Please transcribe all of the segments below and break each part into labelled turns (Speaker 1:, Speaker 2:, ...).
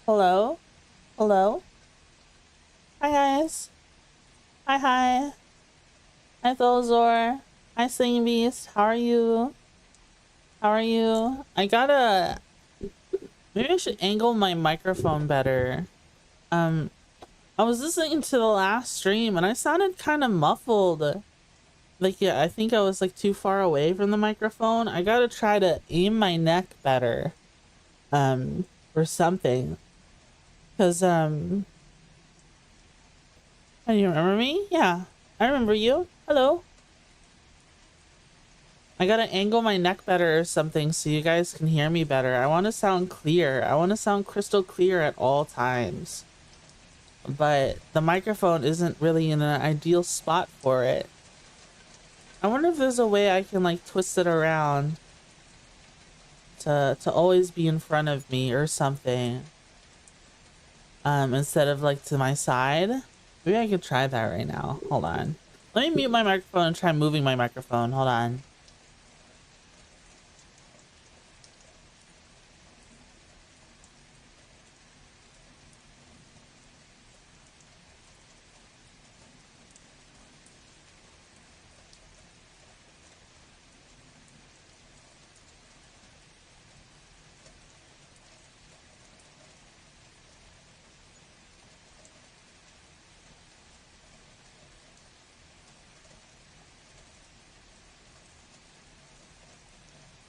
Speaker 1: Hello? Hello? Hi guys. Hi hi. Hi Thozor. Hi Singing Beast. How are you? How are you? Maybe I should angle my microphone better. Um I was listening to the last stream and I sounded kind of muffled. Like, yeah, I think I was like too far away from the microphone. I gotta try to aim my neck better. Or something. Cause do you remember me? Yeah. I remember you. Hello. I gotta angle my neck better or something so you guys can hear me better. I want to sound clear. I want to sound crystal clear at all times. But the microphone isn't really in an ideal spot for it. I wonder if there's a way I can like twist it around to always be in front of me or something. Instead of like to my side. Maybe I could try that right now. Hold on. Let me mute my microphone and try moving my microphone. Hold on.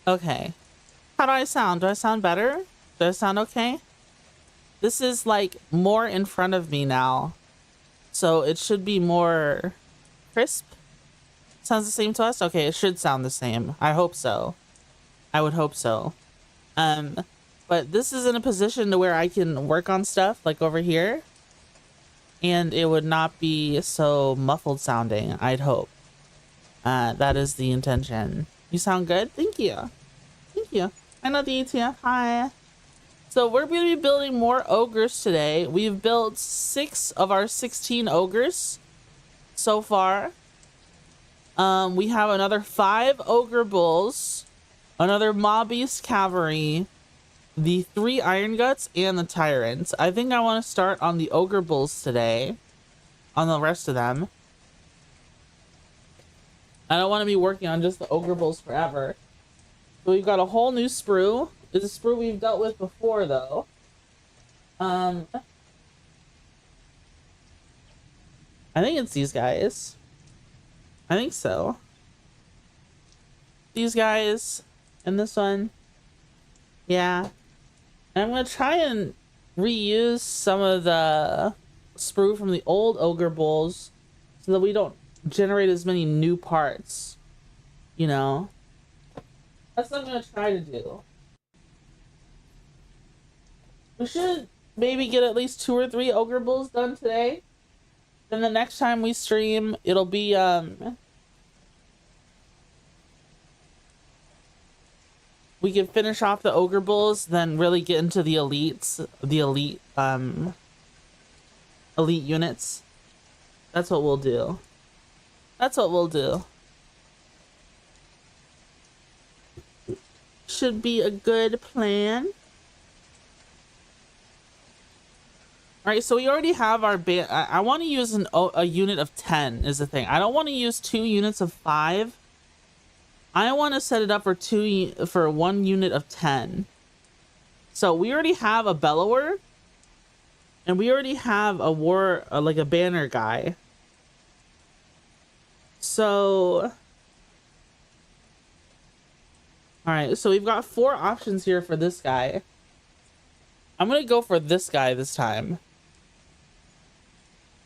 Speaker 1: Okay. How do I sound? Do I sound better? Do I sound okay? This is like more in front of me now. So it should be more crisp. Sounds the same to us? Okay, it should sound the same. I hope so. I would hope so. Um, but this is in a position to where I can work on stuff like over here. And it would not be so muffled sounding, I'd hope. That is the intention. You sound good? Thank you. Thank you. I know the ETF. Hi. So we're going to be building more ogres today. We've built 6 of our 16 ogres so far. We have another 5 ogre bulls, another mob beast cavalry, the 3 iron guts, and the tyrants. I think I want to start on the ogre bulls today, on the rest of them. I don't want to be working on just the ogre bulls forever. So we've got a whole new sprue. It's a sprue we've dealt with before though. I think it's these guys. I think so. These guys and this one. Yeah. And I'm gonna try and reuse some of the sprue from the old ogre bulls so that we don't generate as many new parts. You know? That's what I'm gonna try to do. We should maybe get at least 2 or 3 ogre bulls done today. Then the next time we stream, it'll be we can finish off the ogre bulls, then really get into the elites, the elite units. That's what we'll do. That's what we'll do. Should be a good plan. All right, so we already have our band. I want to use a unit of 10 is the thing. I don't want to use 2 units of 5. I want to set it up for 1 unit of 10. So we already have a bellower, and we already have a like a banner guy. So, all right, so we've got 4 options here for this guy. I'm gonna go for this guy this time.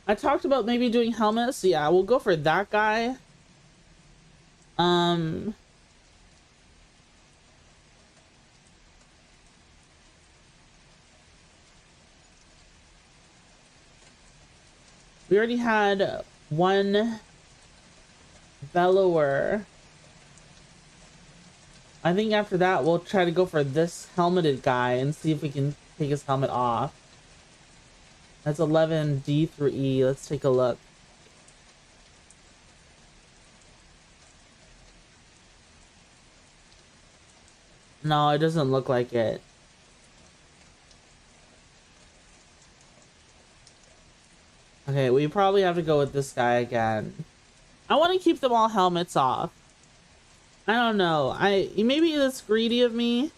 Speaker 1: I talked about maybe doing helmets. Yeah, we'll go for that guy. We already had 1 bellower. I think after that, we'll try to go for this helmeted guy and see if we can take his helmet off. That's 11 D through E. Let's take a look. No, it doesn't look like it. Okay, we probably have to go with this guy again. I want to keep them all helmets off. I don't know. Maybe that's greedy of me.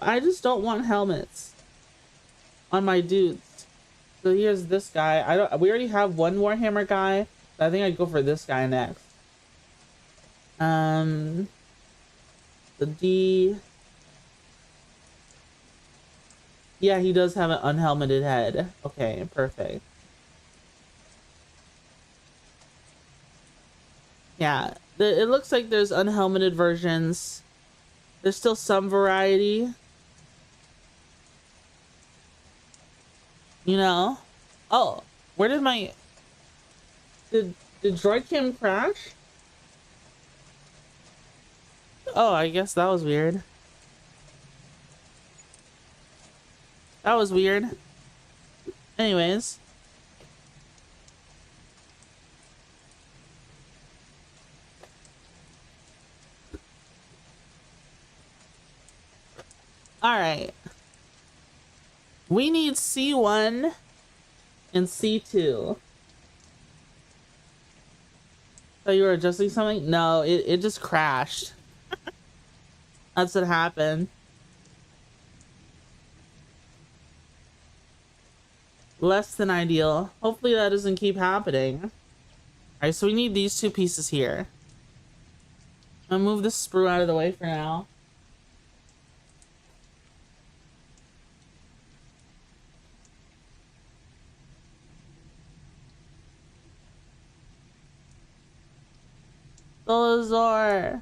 Speaker 1: I just don't want helmets on my dudes. So here's this guy. We already have one Warhammer guy. So I think I'd go for this guy next. The D. Yeah, he does have an unhelmeted head. Okay, perfect. Yeah, it looks like there's unhelmeted versions. There's still some variety. You know? Oh, where did my... Did DroidCam crash? Oh, I guess that was weird. That was weird. Anyways. Alright. We need C1 and C2. So you were adjusting something? No, it just crashed. That's what happened. Less than ideal. Hopefully that doesn't keep happening. Alright, so we need these two pieces here. I'll move this sprue out of the way for now. Tholazor,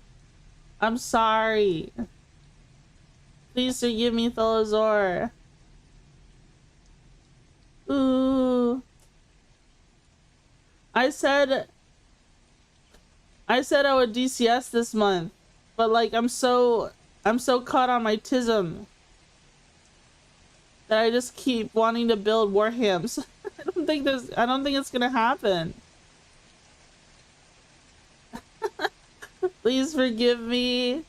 Speaker 1: I'm sorry. Please forgive me, Tholazor. Ooh. I said I would DCS this month, but like I'm so caught on my tism that I just keep wanting to build Warhams. I don't think it's gonna happen. Please forgive me.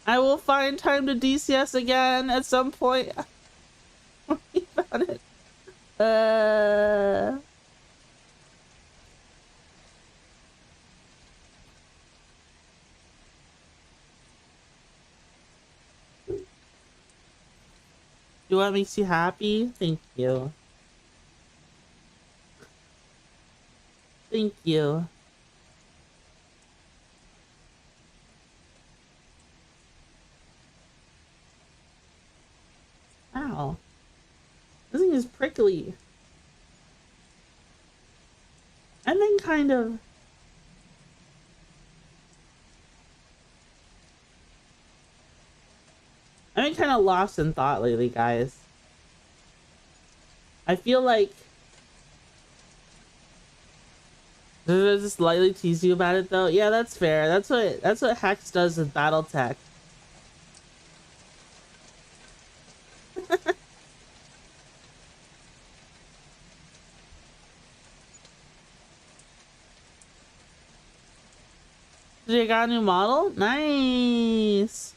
Speaker 1: I will find time to DCS again at some point. Worry about it. Do what makes you happy? Thank you. Thank you. Ow. This thing is prickly. I've been kind of... lost in thought lately, guys. I feel like... Did I just lightly tease you about it, though? Yeah, that's fair. That's what Hex does with BattleTech. You got a new model? Nice.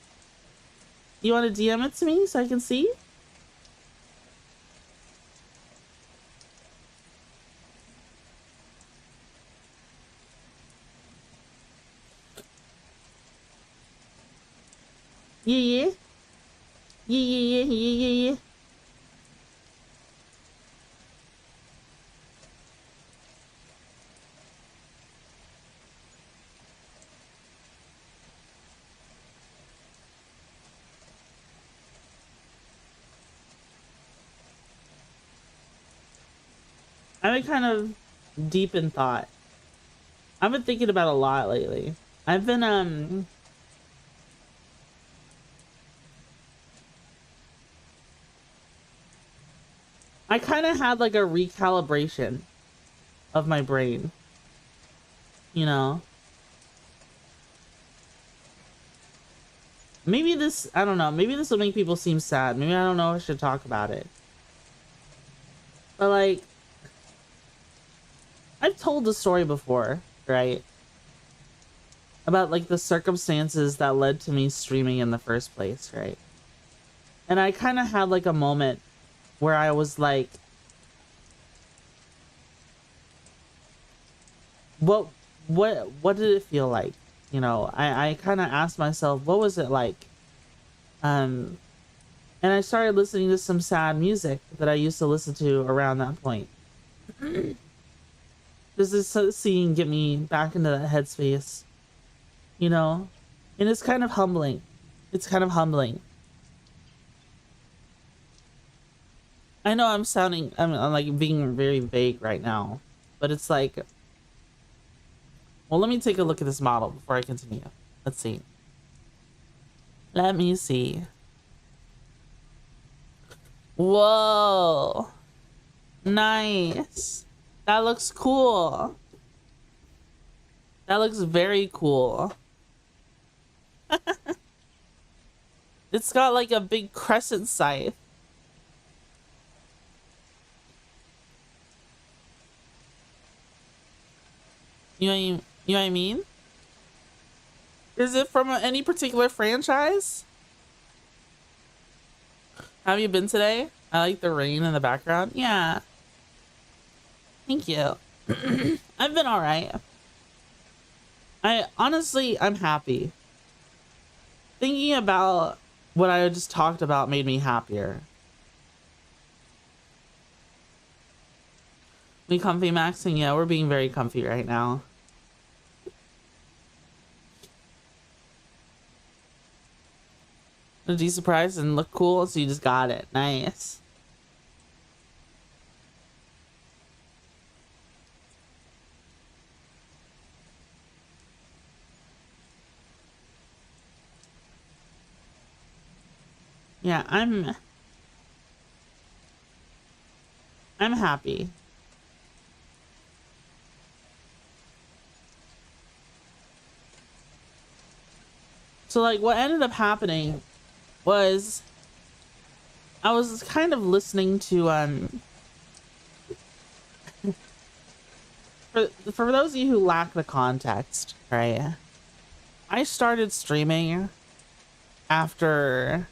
Speaker 1: You want to DM it to me so I can see? Yeah. I've been kind of deep in thought. I've been thinking about a lot lately. I've been, I kind of had like a recalibration of my brain. You know? Maybe this, I don't know, maybe this will make people seem sad. Maybe I don't know if I should talk about it. But like, I've told the story before, right? About like the circumstances that led to me streaming in the first place, right? And I kind of had like a moment where I was like, what what did it feel like? You know, I kind of asked myself, what was it like? And I started listening to some sad music that I used to listen to around that point. Does this scene get me back into that headspace? You know? And it's kind of humbling. It's kind of humbling. I know I'm like being very vague right now, but it's like, well, let me take a look at this model before I continue. Let's see. Let me see. Whoa. Nice. That looks cool. That looks very cool. It's got like a big crescent scythe. You know what I mean? Is it from any particular franchise? Have you been today? I like the rain in the background. Yeah. Thank you. I've been all right. I'm happy. Thinking about what I just talked about made me happier. We comfy maxing? Yeah, we're being very comfy right now. Did you surprise and look cool? So you just got it. Nice. Yeah, I'm happy. So like what ended up happening was I was kind of listening to for those of you who lack the context, right? I started streaming after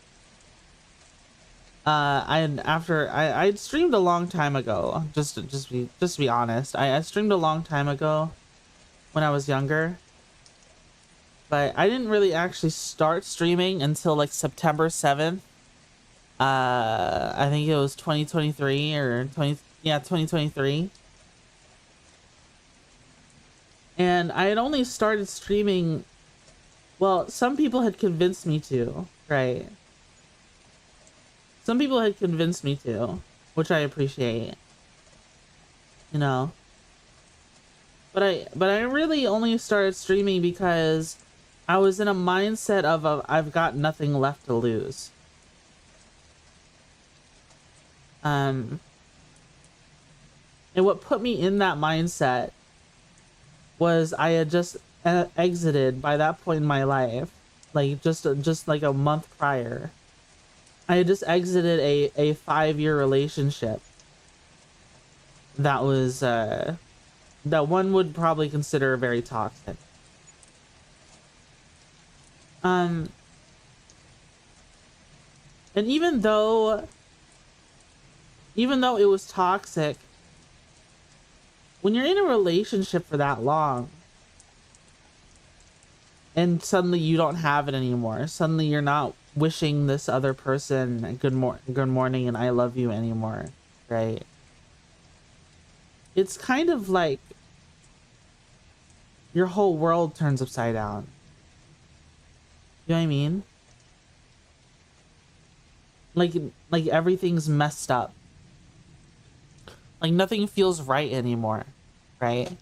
Speaker 1: I'd streamed a long time ago. Just to be honest, I streamed a long time ago when I was younger, but I didn't really actually start streaming until like September 7th. I think it was 2023 or 2023. And I had only started streaming, well, some people had convinced me to, right? Some people had convinced me to, which I appreciate, you know. But I really only started streaming because I was in a mindset of I've got nothing left to lose. And what put me in that mindset was I had just exited by that point in my life, like just like a month prior. I had just exited a 5-year relationship that was that one would probably consider very toxic. And even though it was toxic, when you're in a relationship for that long and suddenly you don't have it anymore, suddenly you're not wishing this other person good morning and I love you anymore, right? It's kind of like your whole world turns upside down. You know what I mean? Like everything's messed up. Like nothing feels right anymore, right?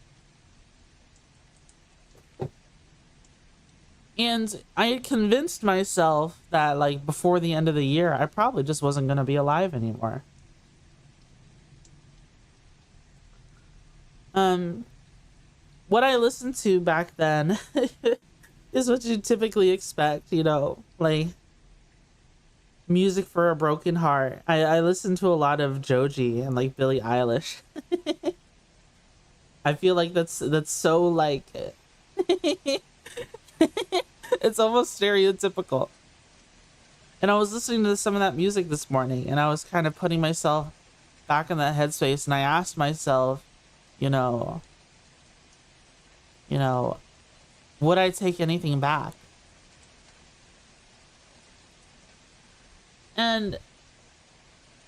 Speaker 1: And I had convinced myself that like before the end of the year, I probably just wasn't going to be alive anymore. What I listened to back then is what you typically expect, you know, like music for a broken heart. I listened to a lot of Joji and like Billie Eilish. I feel like that's so like it's almost stereotypical. And I was listening to some of that music this morning, and I was kind of putting myself back in that headspace, and I asked myself, you know, would I take anything back? And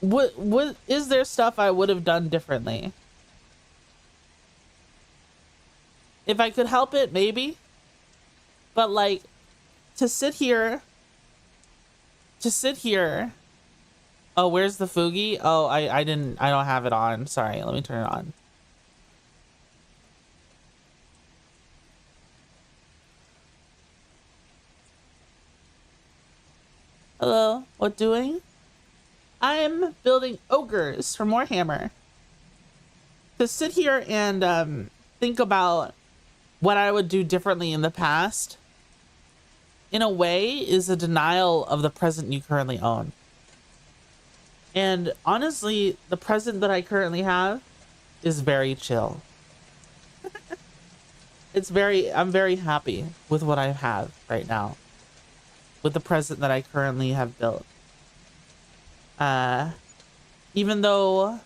Speaker 1: what is there stuff I would have done differently? If I could help it, maybe. But like, to sit here. Oh, where's the Fugi? Oh, I don't have it on. Sorry, let me turn it on. Hello, what doing? I'm building ogres for Warhammer. To sit here and think about what I would do differently in the past, in a way, is a denial of the present you currently own. And honestly, the present that I currently have is very chill. I'm very happy with what I have right now, with the present that I currently have built. Even though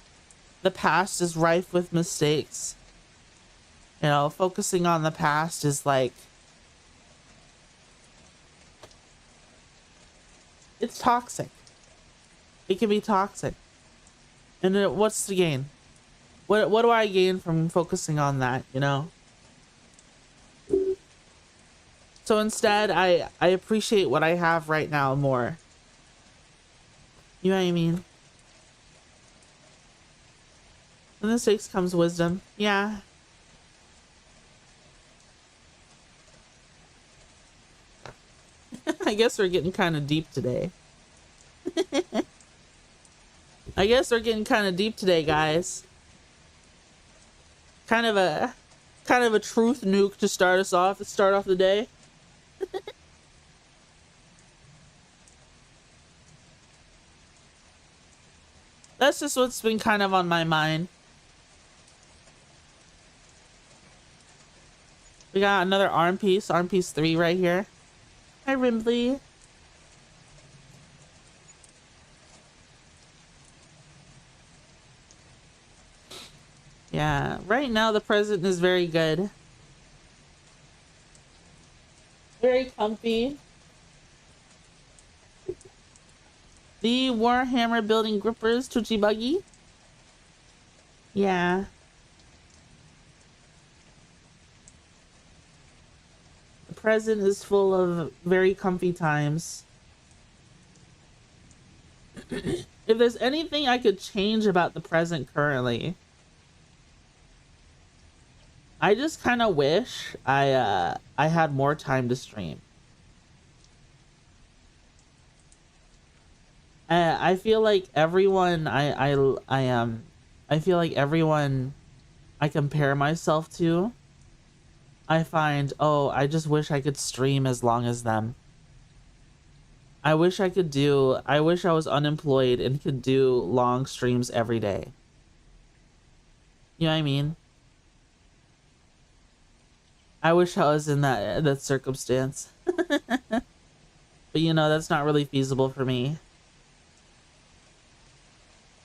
Speaker 1: the past is rife with mistakes, focusing on the past is like, it's toxic. It can be toxic. And what's the gain? What do I gain from focusing on that, So instead, I appreciate what I have right now more. You know what I mean? With mistakes comes wisdom. Yeah. I guess we're getting kind of deep today. Guys. Kind of a truth nuke to start off the day. That's just what's been kind of on my mind. We got another arm piece 3 right here. Hi, Rimbley. Yeah, right now the present is very good. Very comfy. The Warhammer building grippers, Twitchy Buggy. Yeah. The present is full of very comfy times. If there's anything I could change about the present currently, I just kind of wish I had more time to stream. I feel like everyone I feel like everyone I compare myself to, I find, oh, I just wish I could stream as long as them. I wish I was unemployed and could do long streams every day. You know what I mean? I wish I was in that circumstance. But that's not really feasible for me.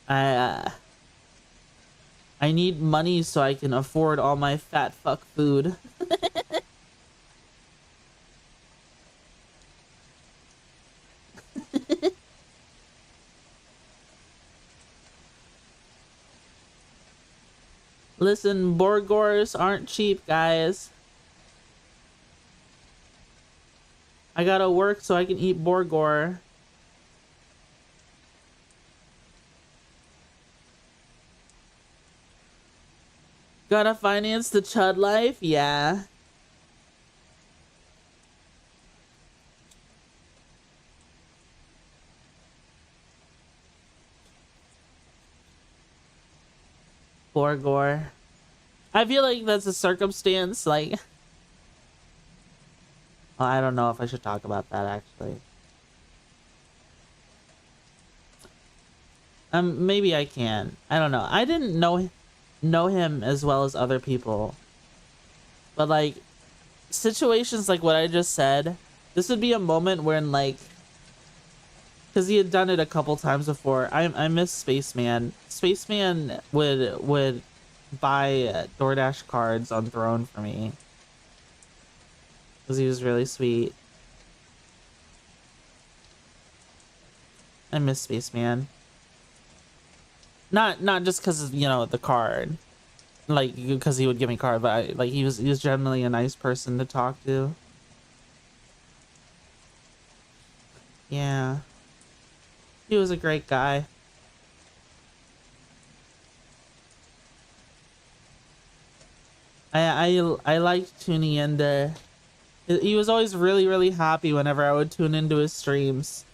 Speaker 1: I need money so I can afford all my fat fuck food. Listen, Borgors aren't cheap, guys. I gotta work so I can eat Borgor. Gotta finance the chud life? Yeah. Borgor. I feel like that's a circumstance, like... Well, I don't know if I should talk about that, actually. Maybe I can. I don't know. I didn't know him as well as other people. But, like, situations like what I just said, this would be a moment when, like, Because he had done it a couple times before. I miss Spaceman. Spaceman would buy DoorDash cards on Throne for me. Because he was really sweet. I miss Spaceman. Not just because, you know, the card. Like, because he would give me card, but like he was generally a nice person to talk to. Yeah. He was a great guy. I liked tuning into. He was always really, really happy whenever I would tune into his streams.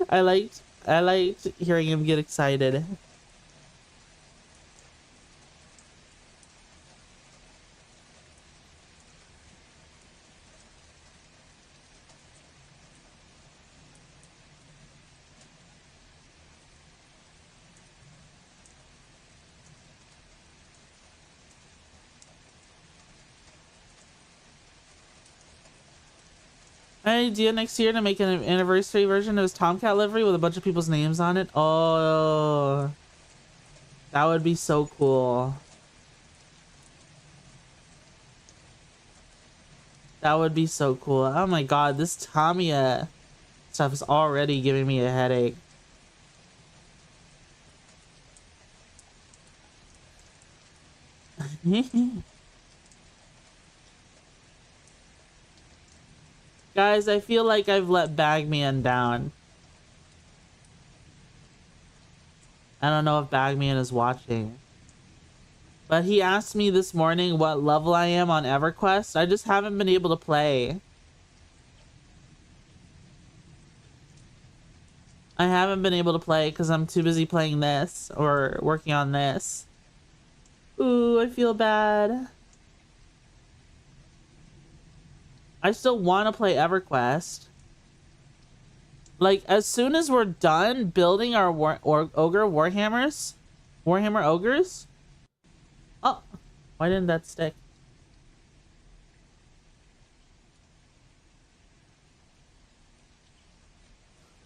Speaker 1: I liked hearing him get excited. An idea next year to make an anniversary version of his Tomcat livery with a bunch of people's names on it. Oh, that would be so cool. That would be so cool. Oh my god, this Tamiya stuff is already giving me a headache. Guys, I feel like I've let Bagman down. I don't know if Bagman is watching. But he asked me this morning what level I am on EverQuest. I just haven't been able to play. I haven't been able to play because I'm too busy playing this or working on this. Ooh, I feel bad. I still want to play EverQuest. Like, as soon as we're done building our Ogre Warhammers, Warhammer Ogres. Oh, why didn't that stick?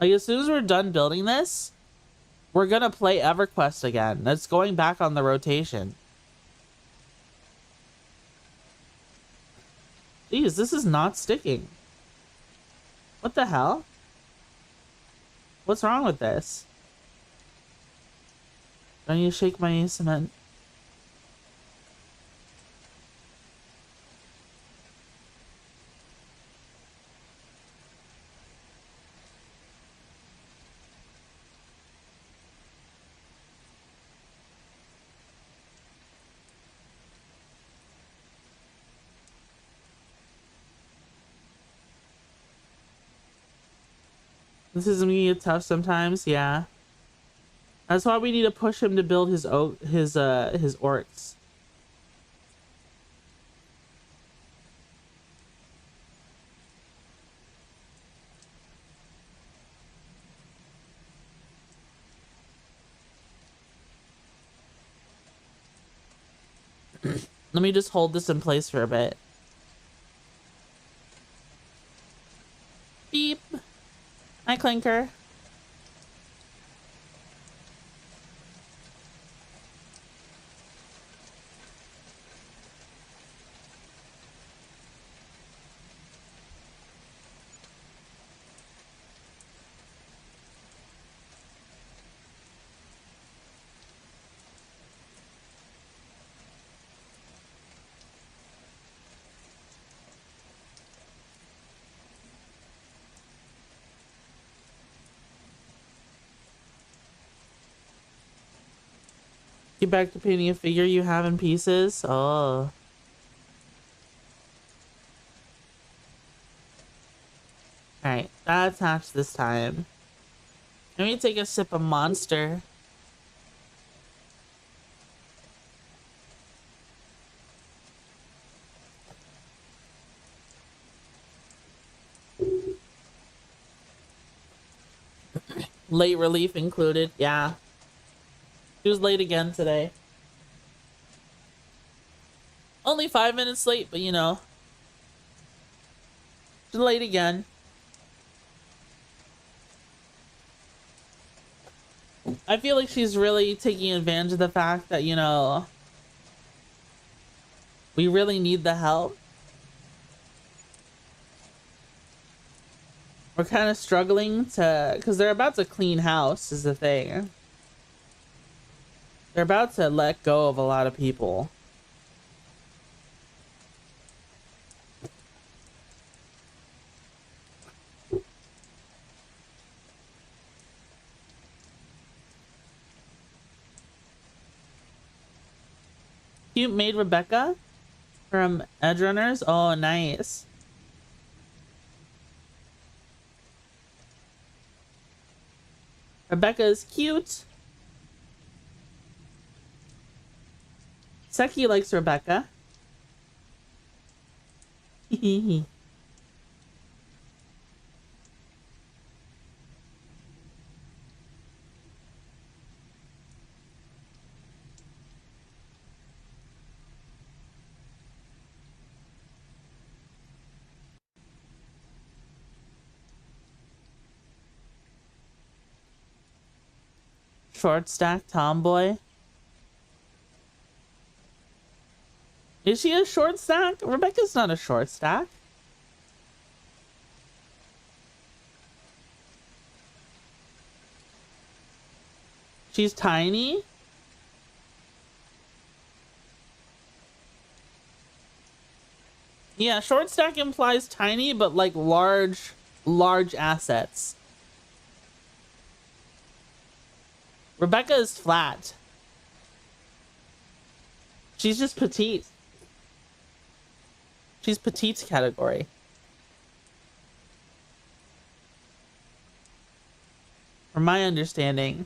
Speaker 1: Like, as soon as we're done building this, we're gonna play EverQuest again. That's going back on the rotation. Jeez, this is not sticking. What the hell? What's wrong with this? I need to shake my cement. This is gonna get tough sometimes, yeah. That's why we need to push him to build his orcs. Let me just hold this in place for a bit. Beep. Hi, Clinker. Get back to painting a figure you have in pieces. Oh. Alright, that's hatched this time. Let me take a sip of Monster. Late relief included, yeah. She was late again today. Only 5 minutes late, but you know. She's late again. I feel like she's really taking advantage of the fact that, you know, we really need the help. We're kind of struggling to, because they're about to clean house is the thing. They're about to let go of a lot of people. You made Rebecca from Edge Runners? Oh, nice. Rebecca is cute. Seki likes Rebecca. Short stack tomboy. Is she a short stack? Rebecca's not a short stack. She's tiny. Yeah, short stack implies tiny, but like large assets. Rebecca is flat. She's just petite. She's petite category. From my understanding.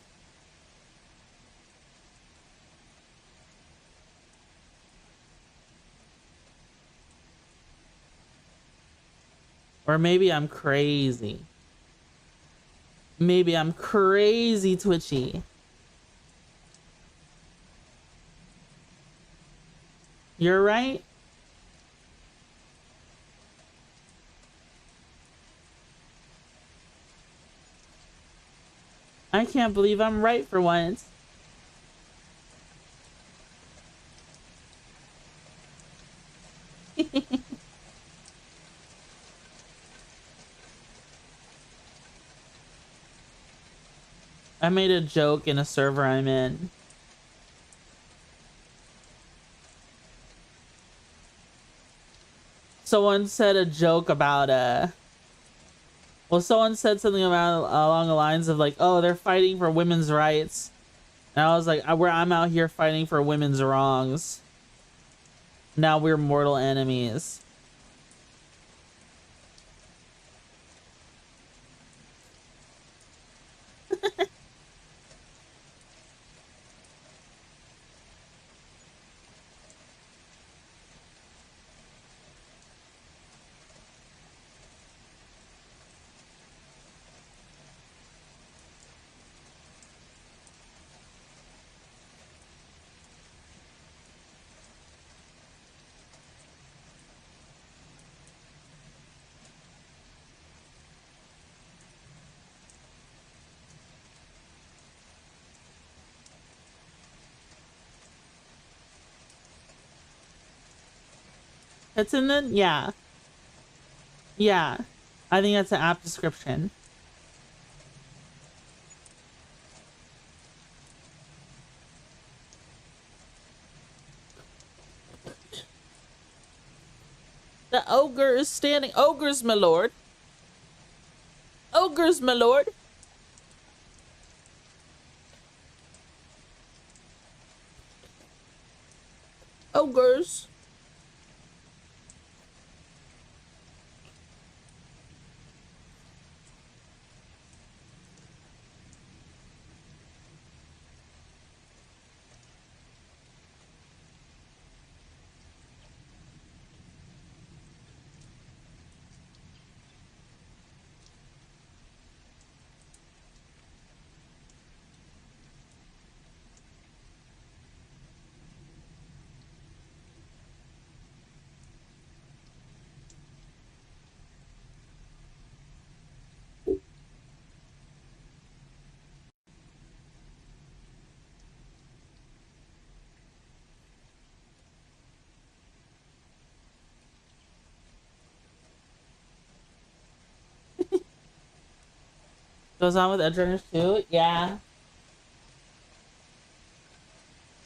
Speaker 1: Or maybe I'm crazy. Maybe I'm crazy Twitchy. You're right. I can't believe I'm right for once. I made a joke in a server I'm in. Someone said a joke about well, someone said something about along the lines of like, oh, they're fighting for women's rights. And I was like, where I'm out here fighting for women's wrongs. Now we're mortal enemies. It's in the, yeah. Yeah. I think that's an app description. The ogre is standing. Ogres, my lord. Ogres, my lord. Ogres. Goes on with Edgerunners 2? Yeah.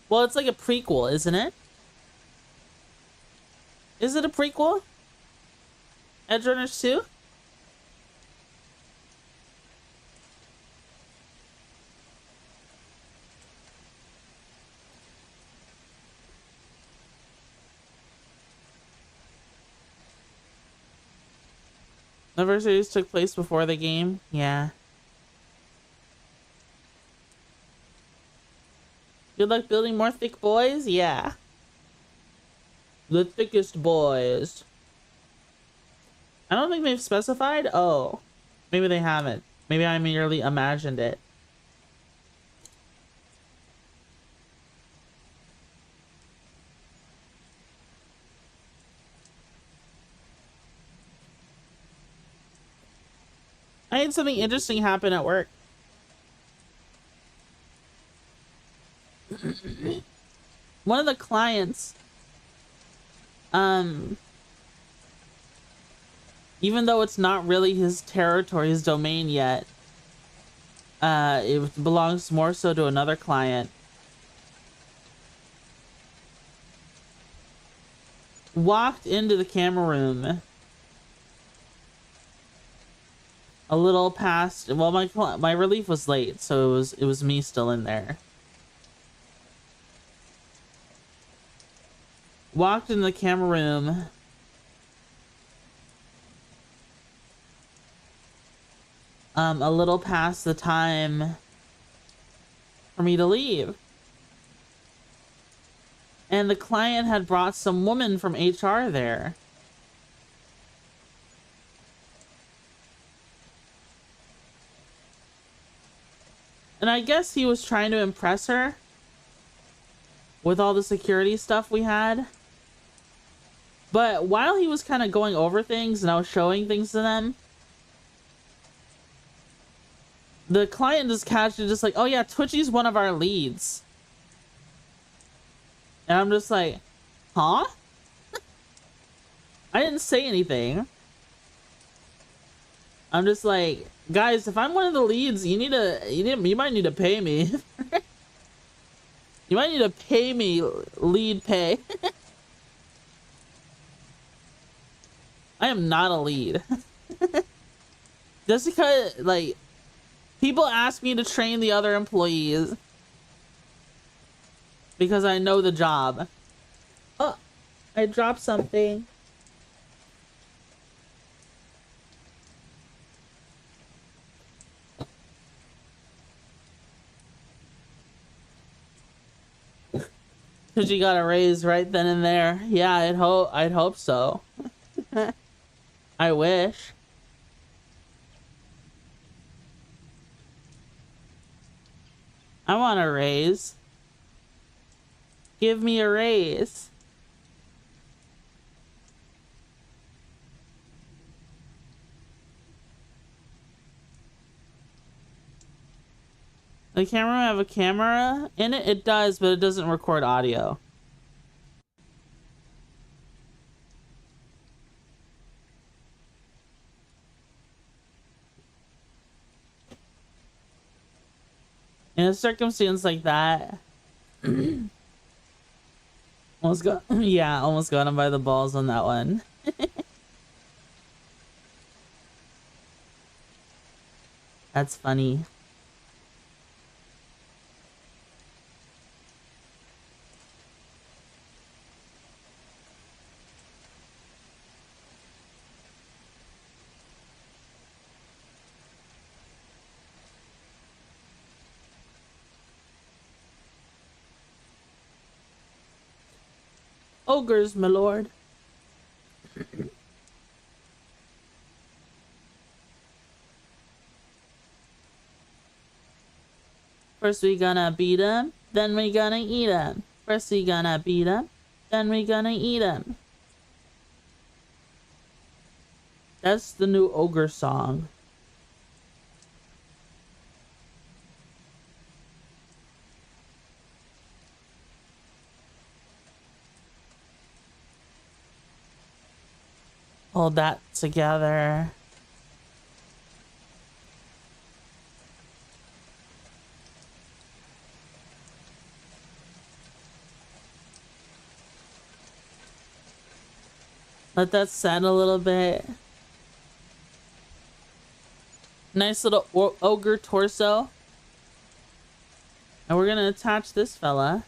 Speaker 1: Well, it's like a prequel, isn't it? Is it a prequel? Edgerunners 2? Anniversaries took place before the game? Yeah. Good luck building more thick boys? Yeah. The thickest boys. I don't think they've specified. Oh. Maybe they haven't. Maybe I merely imagined it. I had something interesting happen at work. One of the clients, even though it's not really his territory, his domain yet, it belongs more so to another client, walked into the camera room a little past. Well, my relief was late, so it was me still in there. Walked in the camera room. A little past the time for me to leave. And the client had brought some woman from HR there. And I guess he was trying to impress her with all the security stuff we had. But while he was kind of going over things and I was showing things to them, the client just casually just like, oh yeah, Twitchy's one of our leads. And I'm just like, huh? I didn't say anything. I'm just like, guys, if I'm one of the leads, you might need to pay me. You might need to pay me lead pay. I am not a lead. Just because, like, people ask me to train the other employees because I know the job. Oh, I dropped something. Cause you got a raise right then and there. Yeah, I'd hope so. I wish. I want a raise. Give me a raise. The camera have a camera in it? It does, but it doesn't record audio. In a circumstance like that, almost got him by the balls on that one. That's funny. Ogres, my lord. First we gonna beat him, then we gonna eat him. First we gonna beat him, then we gonna eat him. That's the new Ogre song. Hold that together. Let that set a little bit. Nice little ogre torso. And we're gonna attach this fella.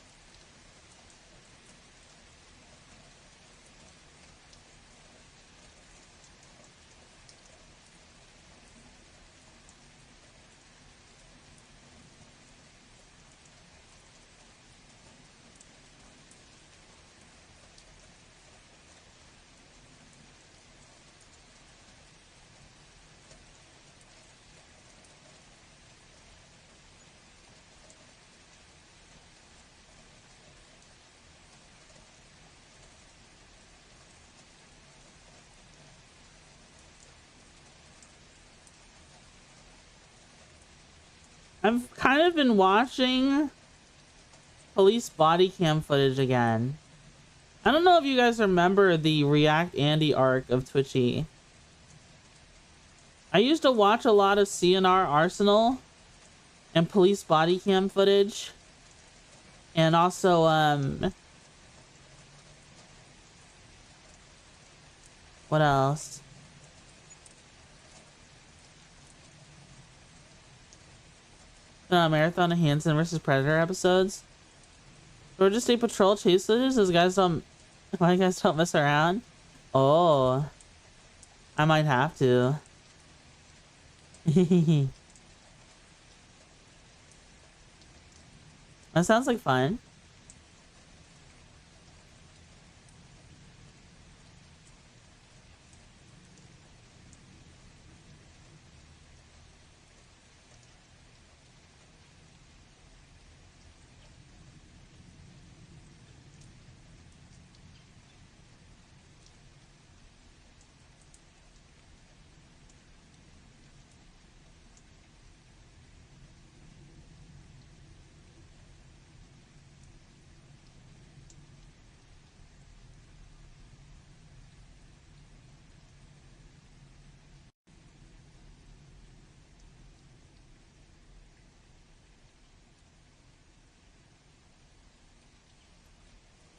Speaker 1: I've kind of been watching police body cam footage again. I don't know if you guys remember the React Andy arc of Twitchy. I used to watch a lot of CNR Arsenal and police body cam footage. And also, what else? Marathon of Hansen versus Predator episodes. Or just a patrol chase footage. Those guys don't, why you guys don't mess around? Oh, I might have to. That sounds like fun.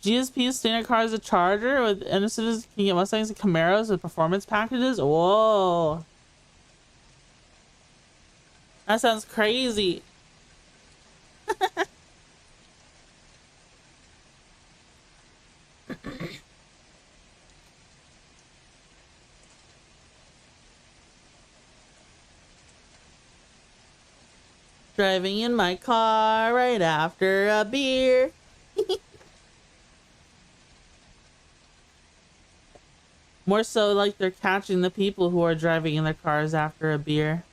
Speaker 1: GSP standard car is a Charger with Innocents can get Mustangs and Camaros with performance packages. Whoa, that sounds crazy. Driving in my car right after a beer. More so like they're catching the people who are driving in their cars after a beer.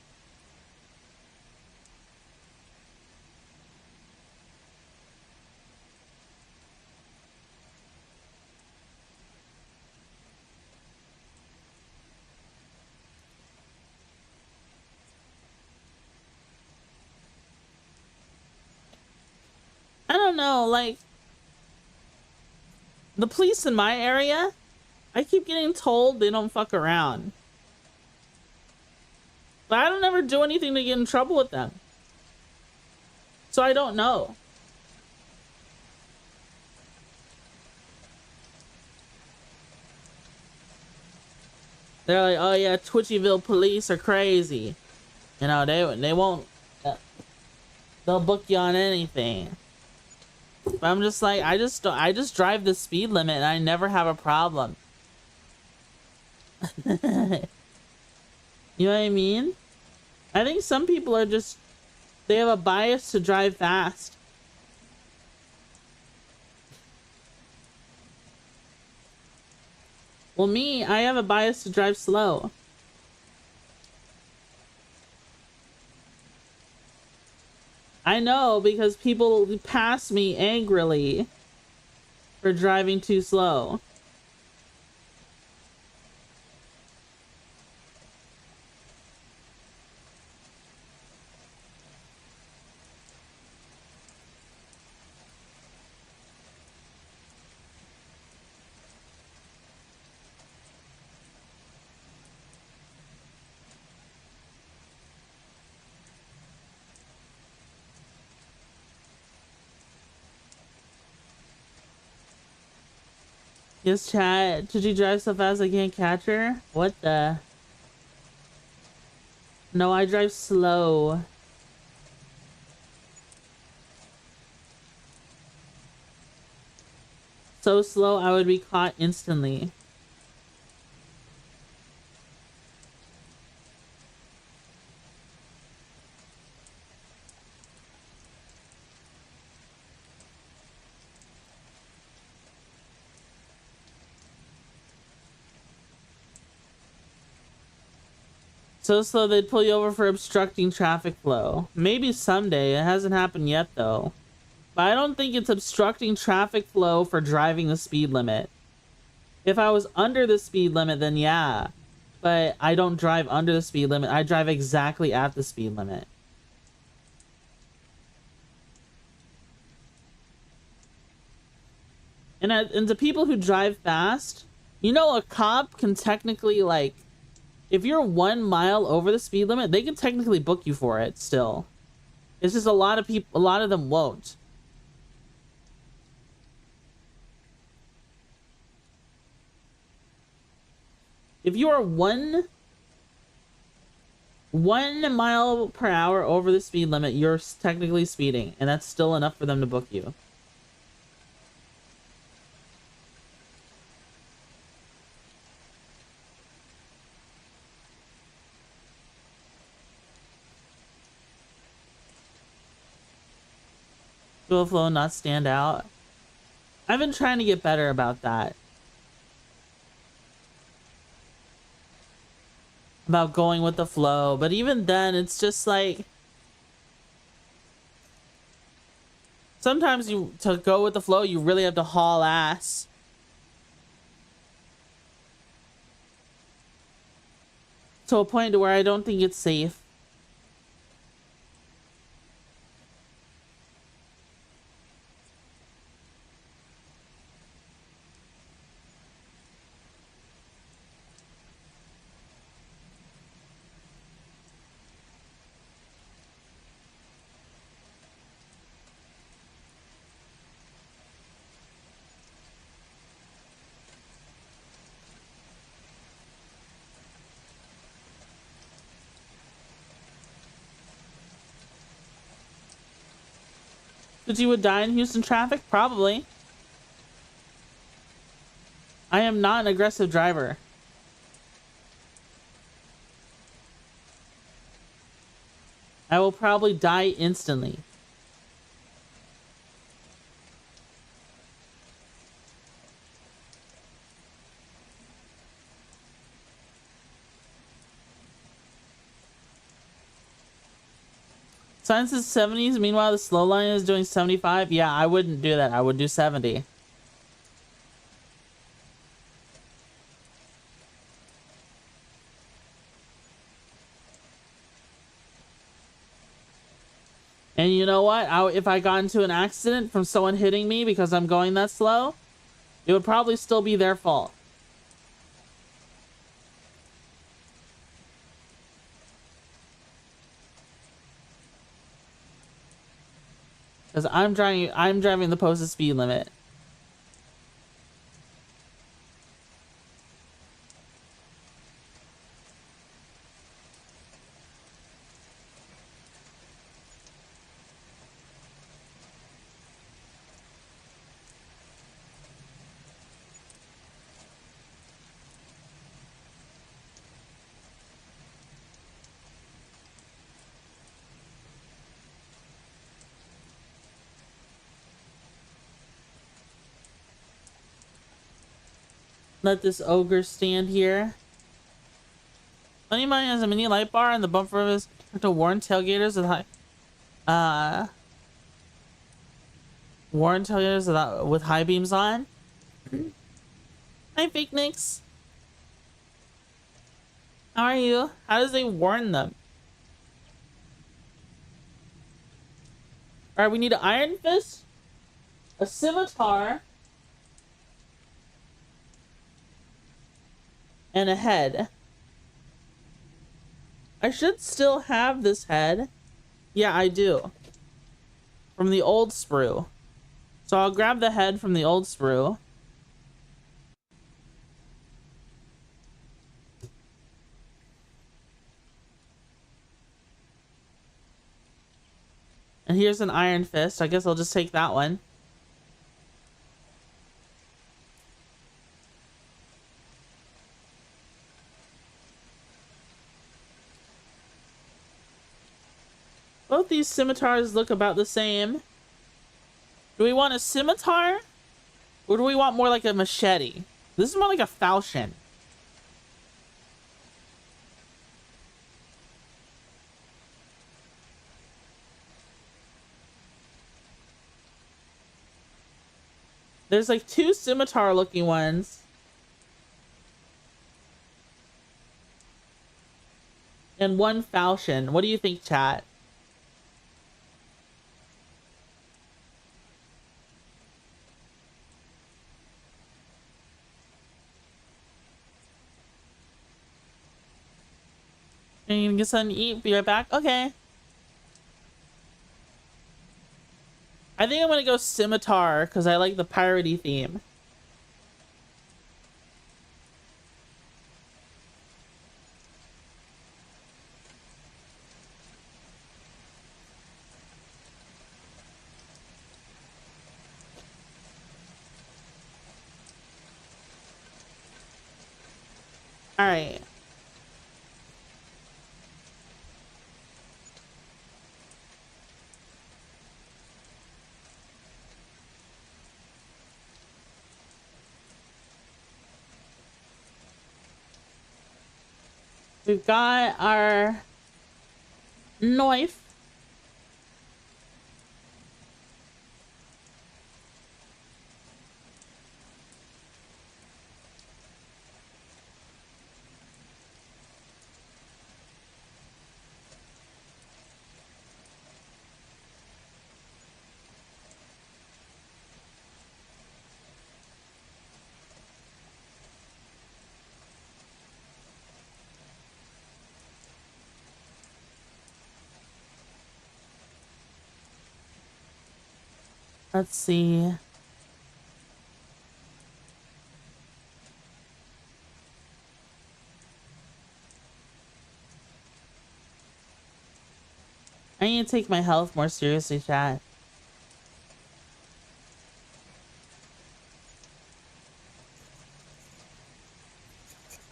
Speaker 1: I don't know, like, the police in my area, I keep getting told they don't fuck around. But I don't ever do anything to get in trouble with them. So I don't know. They're like, oh yeah, Twitchyville police are crazy. You know, they won't, they'll book you on anything. But I'm just like, I just drive the speed limit and I never have a problem. You know what I mean? I think some people are just, they have a bias to drive fast. Well, me, I have a bias to drive slow. I know, because people pass me angrily for driving too slow. Yes, chat. Did you drive so fast I can't catch her? What the? No, I drive slow. So slow I would be caught instantly. So slow they'd pull you over for obstructing traffic flow. Maybe someday. It hasn't happened yet though. But I don't think it's obstructing traffic flow for driving the speed limit. If I was under the speed limit, then yeah. But I don't drive under the speed limit. I drive exactly at the speed limit. And to people who drive fast, you know, a cop can technically, like, if you're 1 mile over the speed limit, they can technically book you for it still. It's just a lot of them won't. If you are one mile per hour over the speed limit, you're technically speeding, and that's still enough for them to book you. Fuel flow, not stand out. I've been trying to get better about that. About going with the flow, but even then, it's just like... Sometimes to go with the flow, you really have to haul ass. To a point to where I don't think it's safe. But you would die in Houston traffic? Probably. I am not an aggressive driver. I will probably die instantly. Science is 70s, meanwhile the slow line is doing 75. Yeah, I wouldn't do that. I would do 70. And you know what? If I got into an accident from someone hitting me because I'm going that slow, it would probably still be their fault. Because I'm driving the posted speed limit. Let this ogre stand here. Funny Mine has a mini light bar and the bumper of his to warn tailgaters with with high beams on. Hi, Fake Nicks. How are you? How does they warn them? Alright, we need an iron fist, a scimitar, and a head. I should still have this head. Yeah, I do. From the old sprue. So I'll grab the head from the old sprue. And here's an iron fist. I guess I'll just take that one. Both these scimitars look about the same. Do we want a scimitar? Or do we want more like a machete? This is more like a falchion. There's like two scimitar looking ones. And one falchion. What do you think, chat? Are you gonna get something to eat? Be right back? Okay. I think I'm gonna go scimitar because I like the piratey theme. All right. We've got our knife. Let's see. I need to take my health more seriously, chat.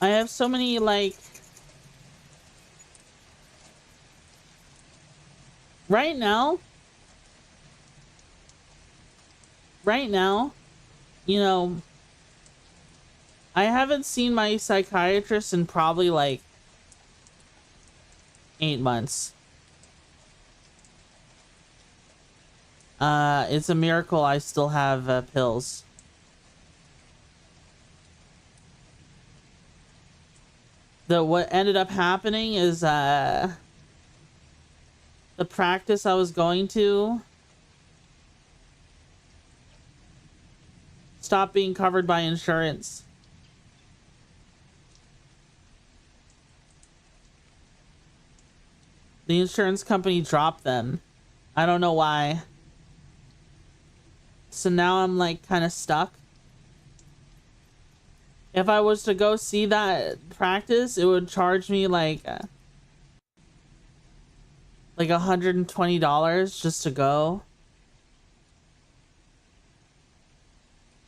Speaker 1: I have so many, like... Right now, you know, I haven't seen my psychiatrist in probably like 8 months. It's a miracle I still have pills. What ended up happening is the practice I was going to stopped being covered by insurance. The insurance company dropped them. I don't know why. So now I'm like kind of stuck. If I was to go see that practice, it would charge me like $120 just to go.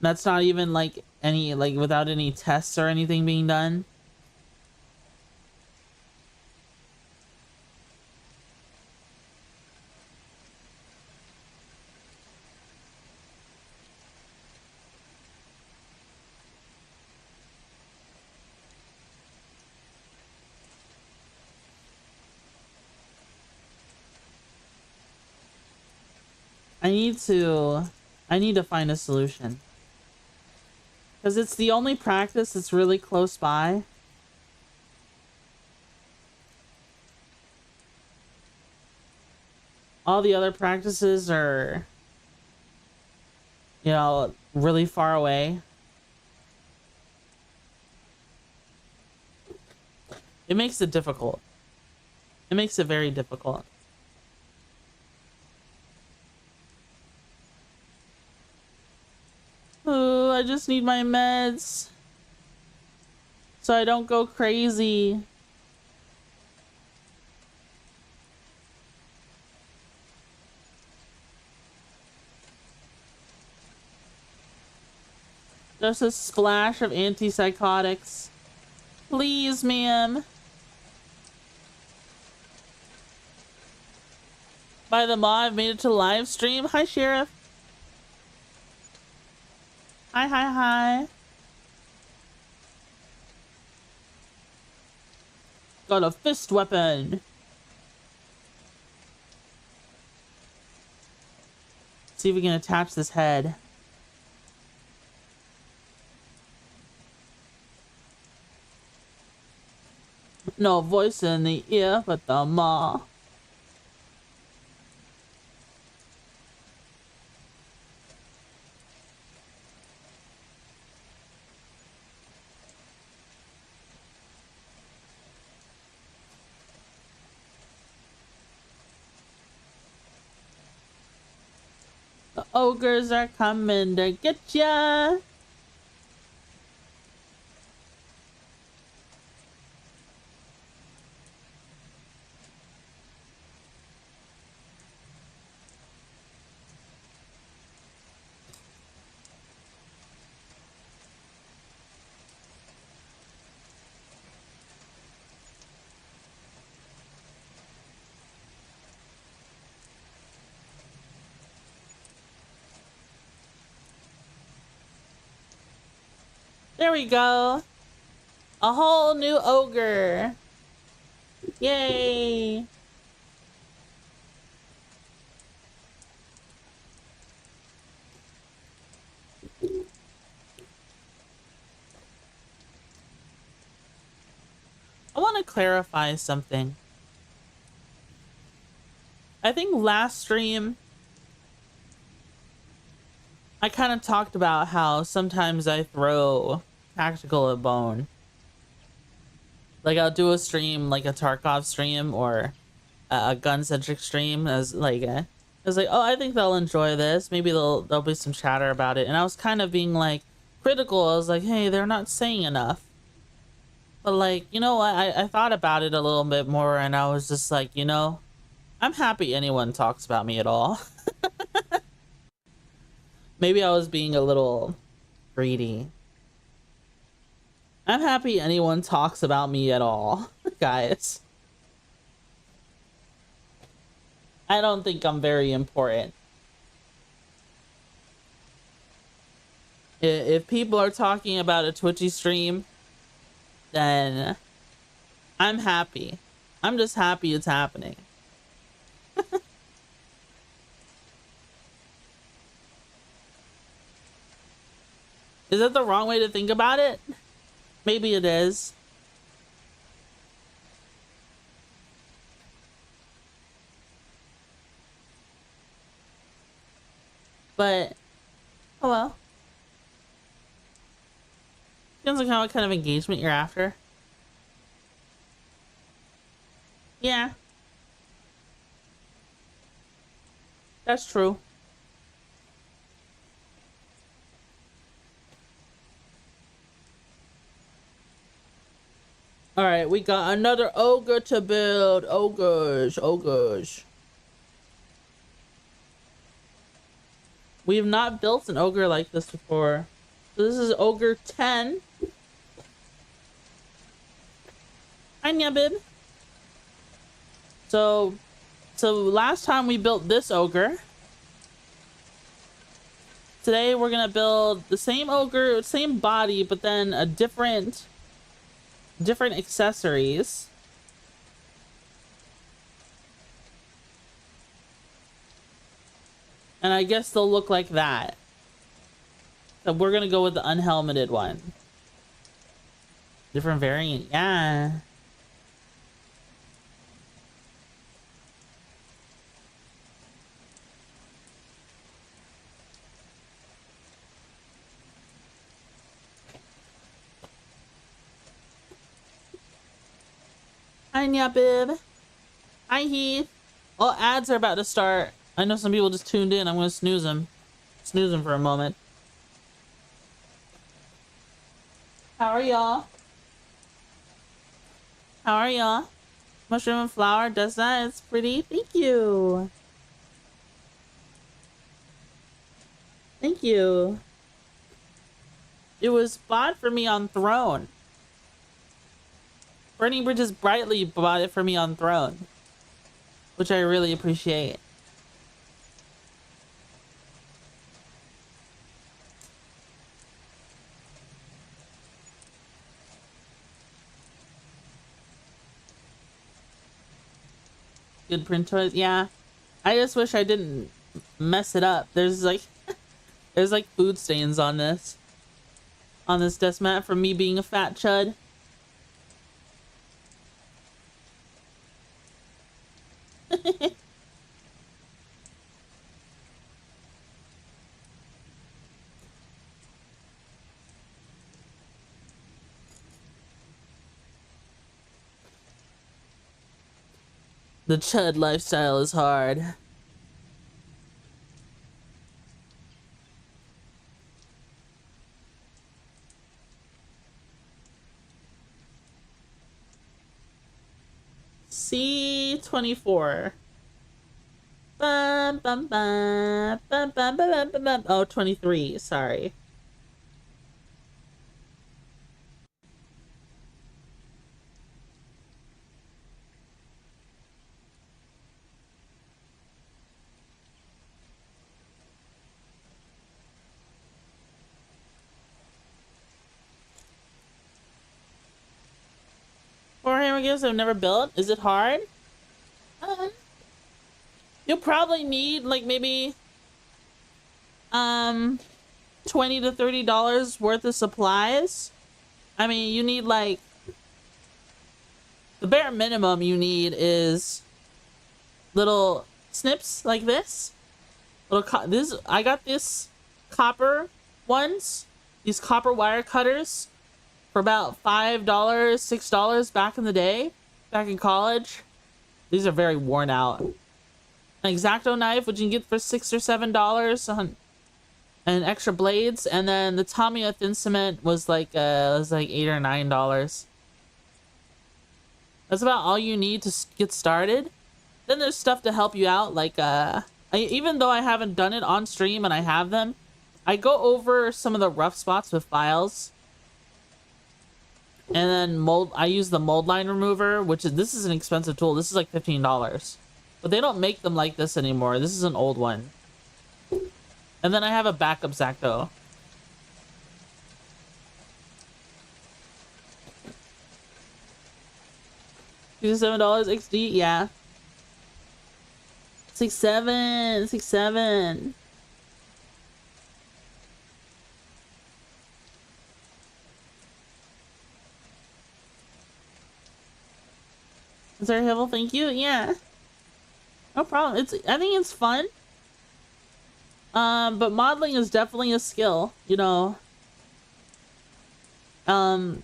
Speaker 1: That's not even like any, like without any tests or anything being done. I need to find a solution. Because it's the only practice that's really close by. All the other practices are, you know, really far away. It makes it difficult. It makes it very difficult. Oh, I just need my meds so I don't go crazy. Just a splash of antipsychotics. Please, ma'am. By the mod, I've made it to live stream. Hi, Sheriff. Hi, hi, hi. Got a fist weapon. See if we can attach this head. No voice in the ear, but the maw. The ogres are coming to get ya. There we go. A whole new ogre. Yay. I want to clarify something. I think last stream I kind of talked about how sometimes I throw tactical at bone. Like I'll do a stream like a Tarkov stream or a gun-centric stream as like I was like, oh, I think they'll enjoy this. Maybe there'll be some chatter about it. And I was kind of being like critical. I was like, hey, they're not saying enough. But like, you know what? I thought about it a little bit more and I was just like, you know, I'm happy anyone talks about me at all. Maybe I was being a little greedy. I'm happy anyone talks about me at all, guys. I don't think I'm very important. If people are talking about a Twitchy stream, then I'm happy. I'm just happy it's happening. Is that the wrong way to think about it? Maybe it is. But, oh well. Depends on what kind of engagement you're after. Yeah. That's true. Alright, we got another ogre to build. Ogres, ogres. We have not built an ogre like this before. So this is ogre 10. Hi, Nyabib. So last time we built this ogre. Today we're gonna build the same ogre, same body, but then a different accessories. And I guess they'll look like that. So we're gonna go with the unhelmeted one. Different variant, yeah. Hi, Nyabib. Hi, Heath. Oh, ads are about to start. I know some people just tuned in. I'm gonna snooze them. Snooze them for a moment. How are y'all? How are y'all? Mushroom and flower does that. It's pretty. Thank you. Thank you. It was bought for me on Throne. Burning Bridges Brightly bought it for me on Throne, which I really appreciate. Good print toys, yeah. I just wish I didn't mess it up. There's like there's like food stains on this desk mat from me being a fat chud. The chud lifestyle is hard. C24. Bum, bum, bum, bum, bum, bum, bum, bum. Oh, 23, sorry. Warhammer games I've never built. Is it hard? You'll probably need like maybe $20 to $30 worth of supplies. I mean, you need like the bare minimum you need is little snips like this. This I got this copper ones, these copper wire cutters for about $5, $6 back in the day, back in college. These are very worn out. An X-Acto knife, which you can get for $6 or $7, and extra blades, and then the Tamiya thin cement was like $8 or $9. That's about all you need to get started. Then there's stuff to help you out, like even though I haven't done it on stream and I have them, I go over some of the rough spots with files. And then I use the mold line remover, this is an expensive tool. This is like $15. But they don't make them like this anymore. This is an old one. And then I have a backup X-Acto. $7 XD, yeah. 6.7, 6.7. Sorry, Hevel, thank you. Yeah. No problem. I think it's fun. But modeling is definitely a skill, you know. That's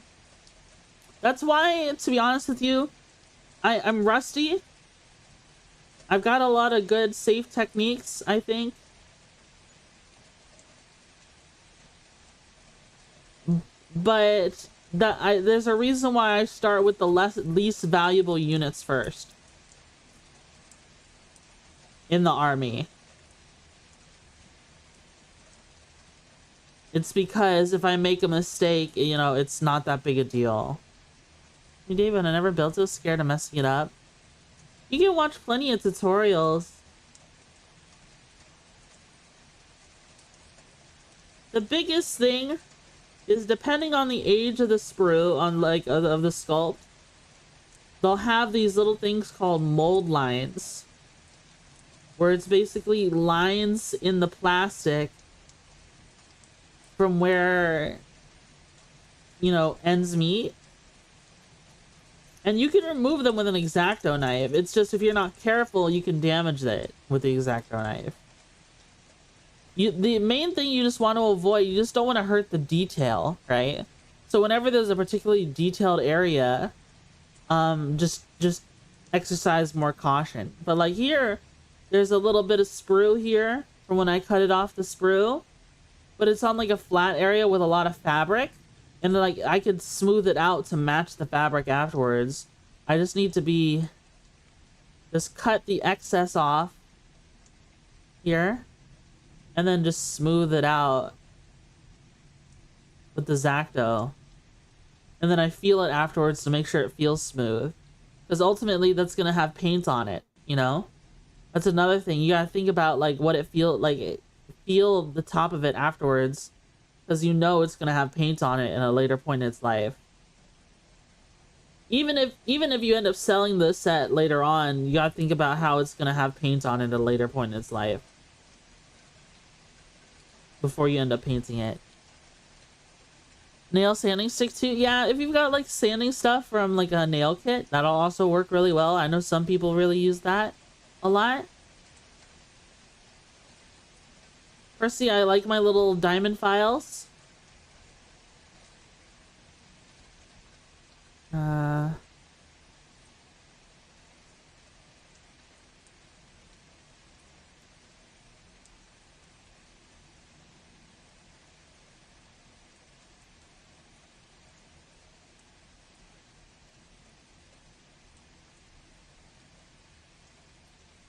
Speaker 1: why, to be honest with you, I'm rusty. I've got a lot of good safe techniques, I think. But there's a reason why I start with the least valuable units first in the army. It's because if I make a mistake, you know, it's not that big a deal. Hey David, I never built it, I was scared of messing it up. You can watch plenty of tutorials. The biggest thing is, depending on the age of the sprue, on like of the sculpt, they'll have these little things called mold lines, where it's basically lines in the plastic from where, you know, ends meet. And you can remove them with an X-Acto knife. It's just, if you're not careful, you can damage it with the X-Acto knife. The main thing you just want to avoid, you just don't want to hurt the detail, right? So whenever there's a particularly detailed area, just exercise more caution. But like here, there's a little bit of sprue here from when I cut it off the sprue, but it's on like a flat area with a lot of fabric, and like I could smooth it out to match the fabric afterwards. I just need to just cut the excess off here, and then just smooth it out. with the Zacto. And then I feel it afterwards to make sure it feels smooth. Because ultimately that's gonna have paint on it, you know? That's another thing. You gotta think about like what it feel the top of it afterwards. Because you know it's gonna have paint on it in a later point in its life. Even if you end up selling the set later on, you gotta think about how it's gonna have paint on it at a later point in its life. Before you end up painting it. Nail sanding stick too? Yeah, if you've got like sanding stuff from like a nail kit, that'll also work really well. I know some people really use that a lot. Percy, I like my little diamond files.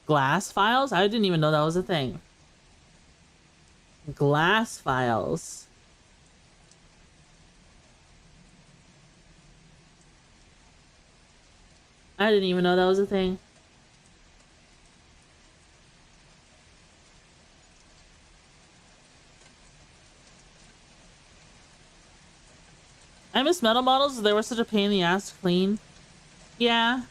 Speaker 1: Glass files? I didn't even know that was a thing. Glass files. I didn't even know that was a thing. I miss metal models. They were such a pain in the ass to clean. Yeah.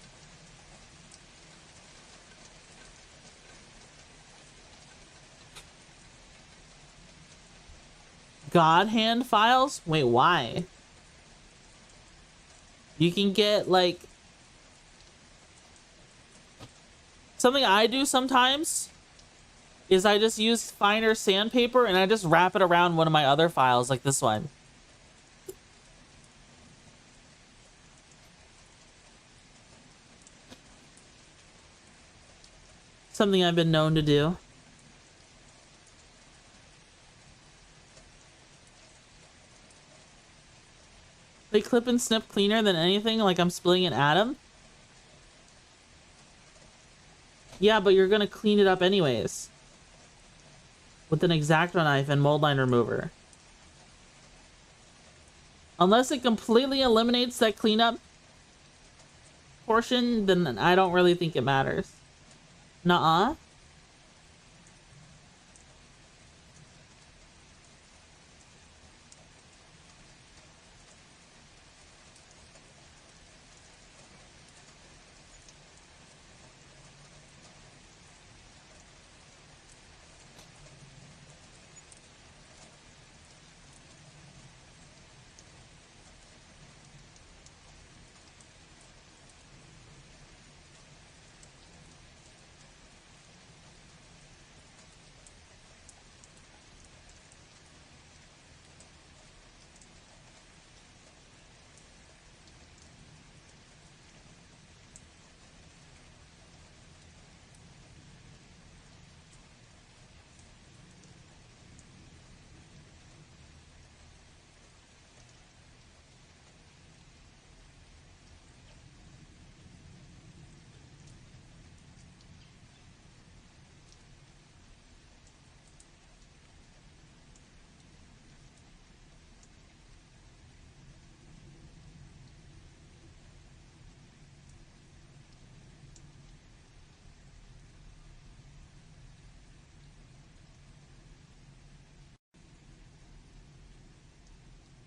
Speaker 1: God hand files? Wait, why? You can get like... Something I do sometimes is I just use finer sandpaper and I just wrap it around one of my other files like this one. Something I've been known to do. They clip and snip cleaner than anything, like I'm splitting an atom. Yeah, but you're gonna clean it up anyways. With an X-Acto knife and mold line remover. Unless it completely eliminates that cleanup portion, then I don't really think it matters. Nuh-uh.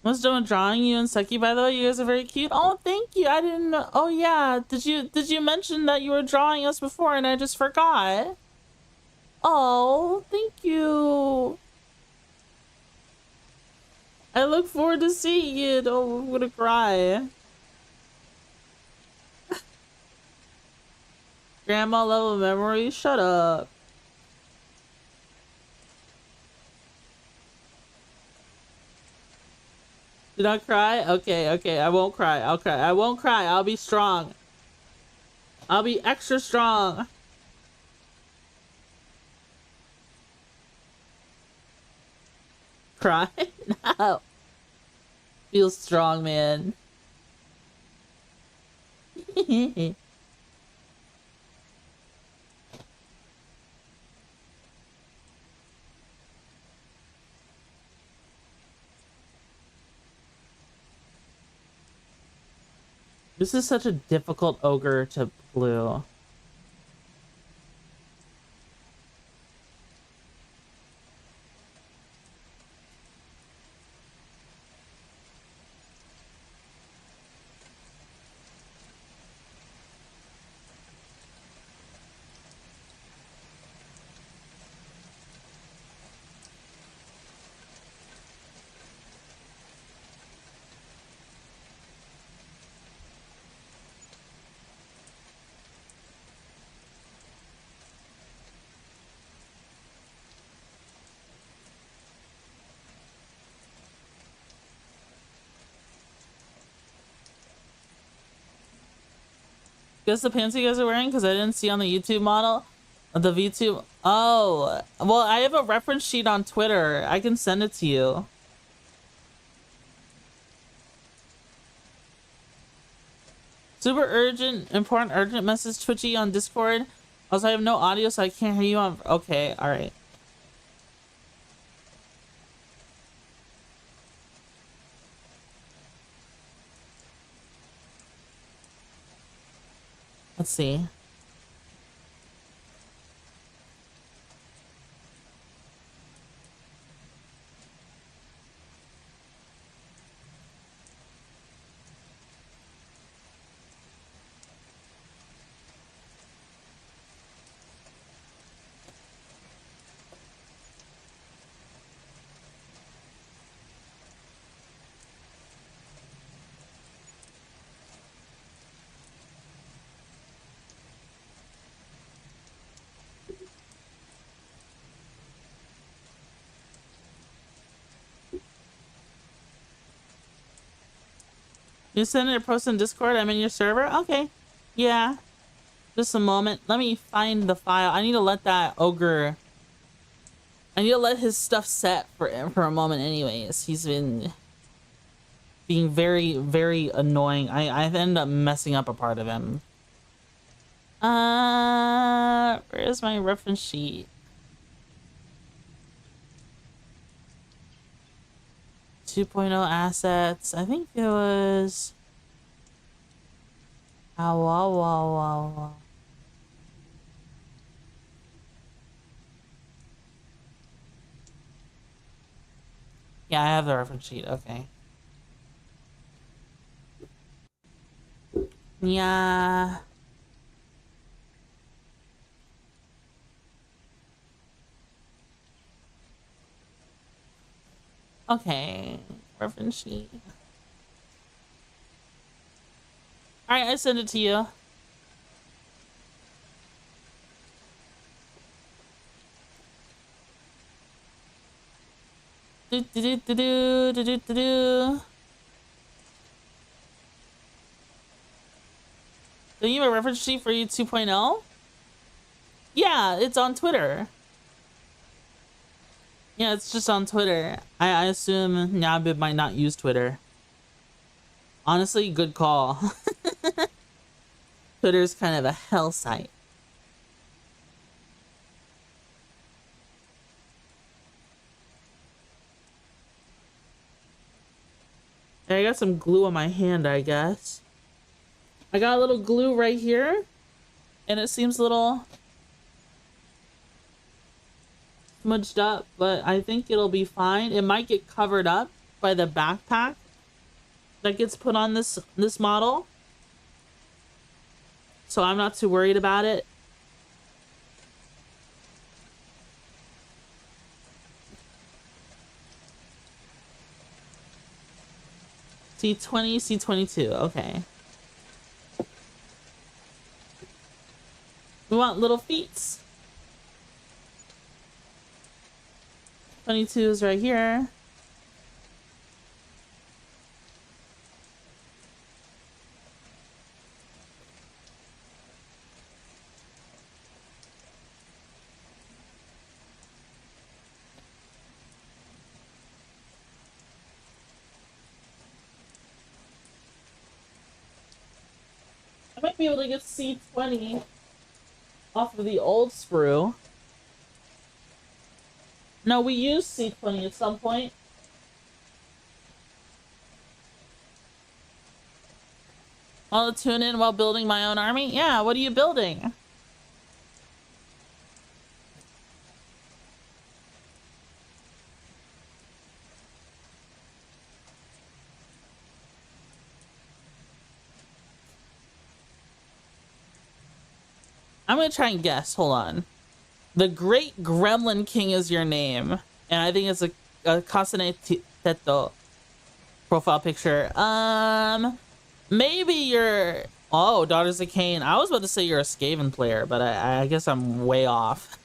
Speaker 1: Was doing drawing you and Seki, by the way. You guys are very cute. Oh, thank you. I didn't know. Oh yeah. Did you mention that you were drawing us before and I just forgot? Oh, thank you. I look forward to seeing it. Oh, I'm gonna cry. Grandma level memory? Shut up. Did I cry? Okay, okay. I won't cry. I'll cry. I won't cry. I'll be strong. I'll be extra strong. Cry? No. Feel strong, man. This is such a difficult ogre to glue. Guess the pants you guys are wearing? Because I didn't see on the YouTube model. The VTube. Oh, well, I have a reference sheet on Twitter. I can send it to you. Super urgent, important, urgent message, Twitchy on Discord. Also, I have no audio, so I can't hear you on. Okay, all right. Let's see. You send it or post in Discord? I'm in your server? Okay. Yeah. Just a moment. Let me find the file. I need to let that ogre... I need to let his stuff set for a moment anyways. He's been... being very, very annoying. I end up messing up a part of him. Where's my reference sheet? 2.0 assets. I think it was... wow. Yeah, I have the reference sheet. Okay. Yeah. Okay. Reference sheet. Alright, I send it to you. Do you have a reference sheet for you 2.0? Yeah, it's on Twitter. Yeah, it's just on Twitter. I assume Nabib might not use Twitter. Honestly, good call. Twitter's kind of a hell site. I got some glue on my hand, I guess. I got a little glue right here, and it seems a little smudged up, but I think it'll be fine. It might get covered up by the backpack that gets put on this model, so I'm not too worried about it. C20, C22, okay. We want little feet. 22 is right here. I might be able to get C20 off of the old sprue. No, we used C20 at some point. Want to tune in while building my own army? Yeah, what are you building? I'm gonna try and guess. Hold on. The Great Gremlin King is your name, and I think it's a Castaneteto profile picture. Maybe you're... Oh, Daughters of Cain. I was about to say you're a Skaven player, but I guess I'm way off.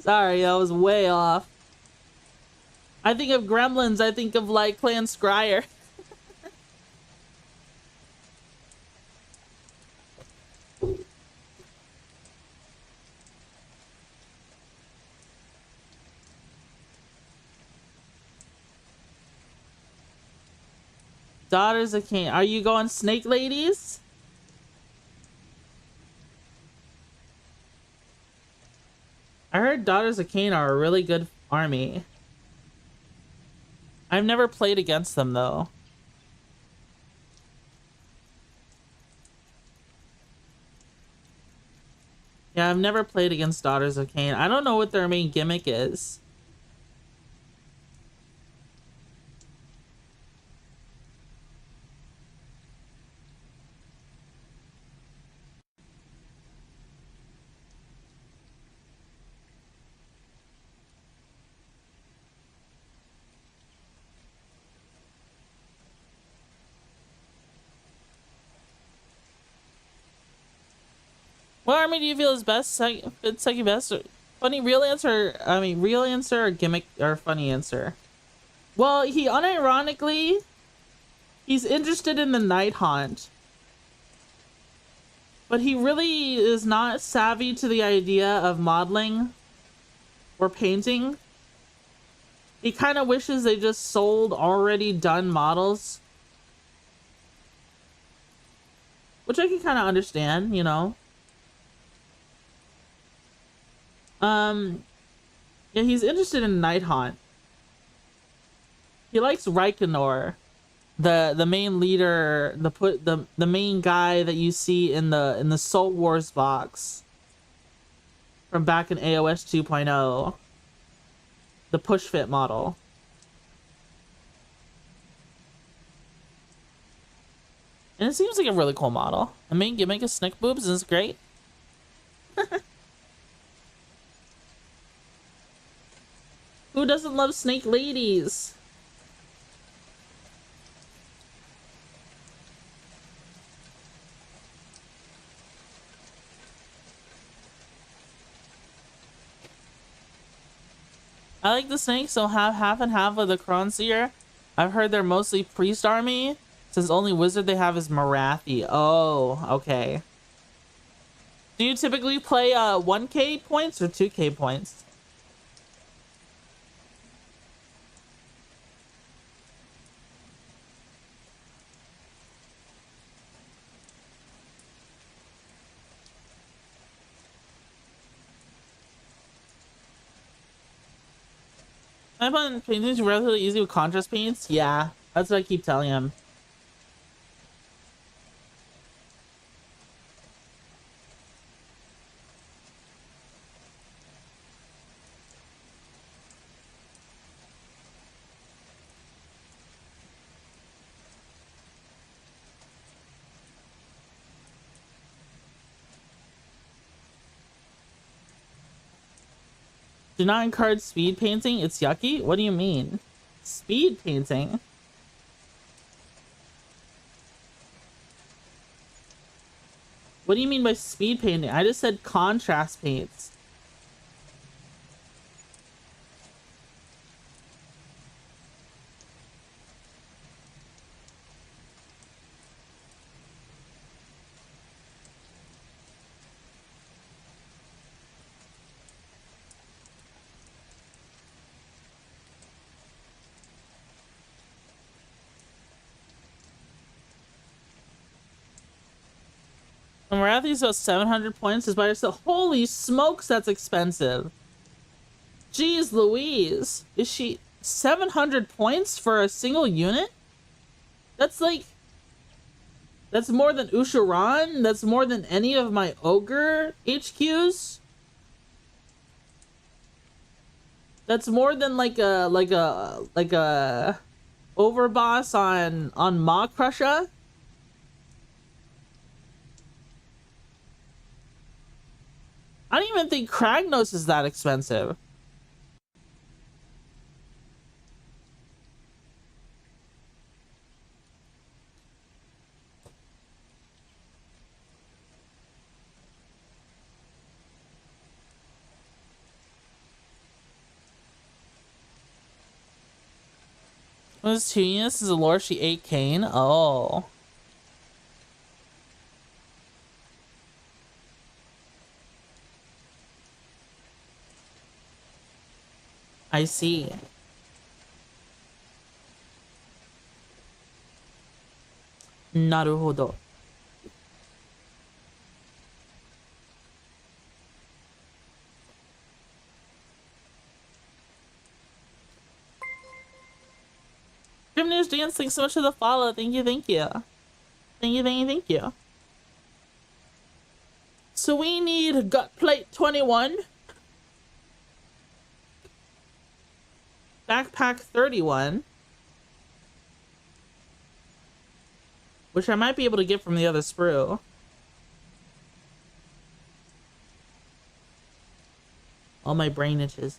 Speaker 1: Sorry, I was way off. I think of gremlins, I think of like Clan Scryer. Daughters of Cain. Are you going Snake Ladies? I heard Daughters of Cain are a really good army. I've never played against them though. Yeah, I've never played against Daughters of Cain. I don't know what their main gimmick is. What army do you feel is best? Second best? Funny real answer? I mean, real answer or gimmick or funny answer? Well, he unironically, he's interested in the Night Haunt. But he really is not savvy to the idea of modeling or painting. He kind of wishes they just sold already done models. Which I can kind of understand, you know. Yeah, he's interested in Night Haunt. He likes Reikenor, the main leader, the main guy that you see in the Soul Wars box from back in AOS 2.0, the push fit model. And it seems like a really cool model. The main gimmick is Snick Boobs, and it's great. Who doesn't love Snake Ladies? I like the snakes, so have half and half of the Kronseer. I've heard they're mostly priest army, since the only wizard they have is Marathi. Oh, okay. Do you typically play 1k points or 2k points? I find paintings relatively easy with contrast paints. Yeah, that's what I keep telling him. Do not encourage speed painting. It's yucky. What do you mean? Speed painting? What do you mean by speed painting? I just said contrast paints. Marathi's about 700 points is by yourself. Holy smokes, that's expensive. Jeez Louise. Is she 700 points for a single unit? That's like, that's more than Ushuran. That's more than any of my ogre HQs. That's more than like a overboss on Maw Crusher. I don't even think Kragnos is that expensive. What is Tunius? Is a lore she ate Kane? Oh. I see. Naruhodo. Grim News Dance, thanks so much for the follow. Thank you, thank you. Thank you, thank you, thank you. So we need gut plate 21. Backpack 31. Which I might be able to get from the other sprue. All my brain itches.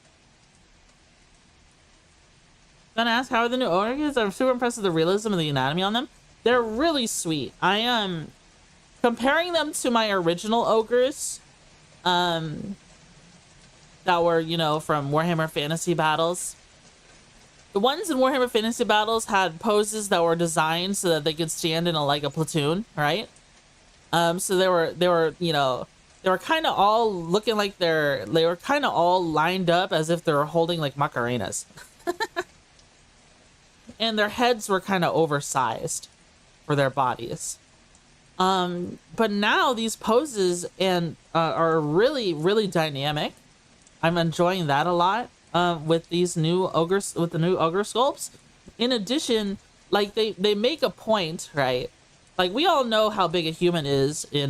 Speaker 1: Gonna ask, how are the new ogres? I'm super impressed with the realism of the anatomy on them. They're really sweet. I am comparing them to my original ogres, that were, you know, from Warhammer Fantasy Battles. The ones in Warhammer Fantasy Battles had poses that were designed so that they could stand in a platoon, right? So they were, you know, they were kind of all looking like they were kind of all lined up as if they were holding like Macarenas. And their heads were kind of oversized for their bodies. But now these poses are really, really dynamic. I'm enjoying that a lot with these new ogres, with the new ogre sculpts. In addition, like they make a point, right? Like we all know how big a human is in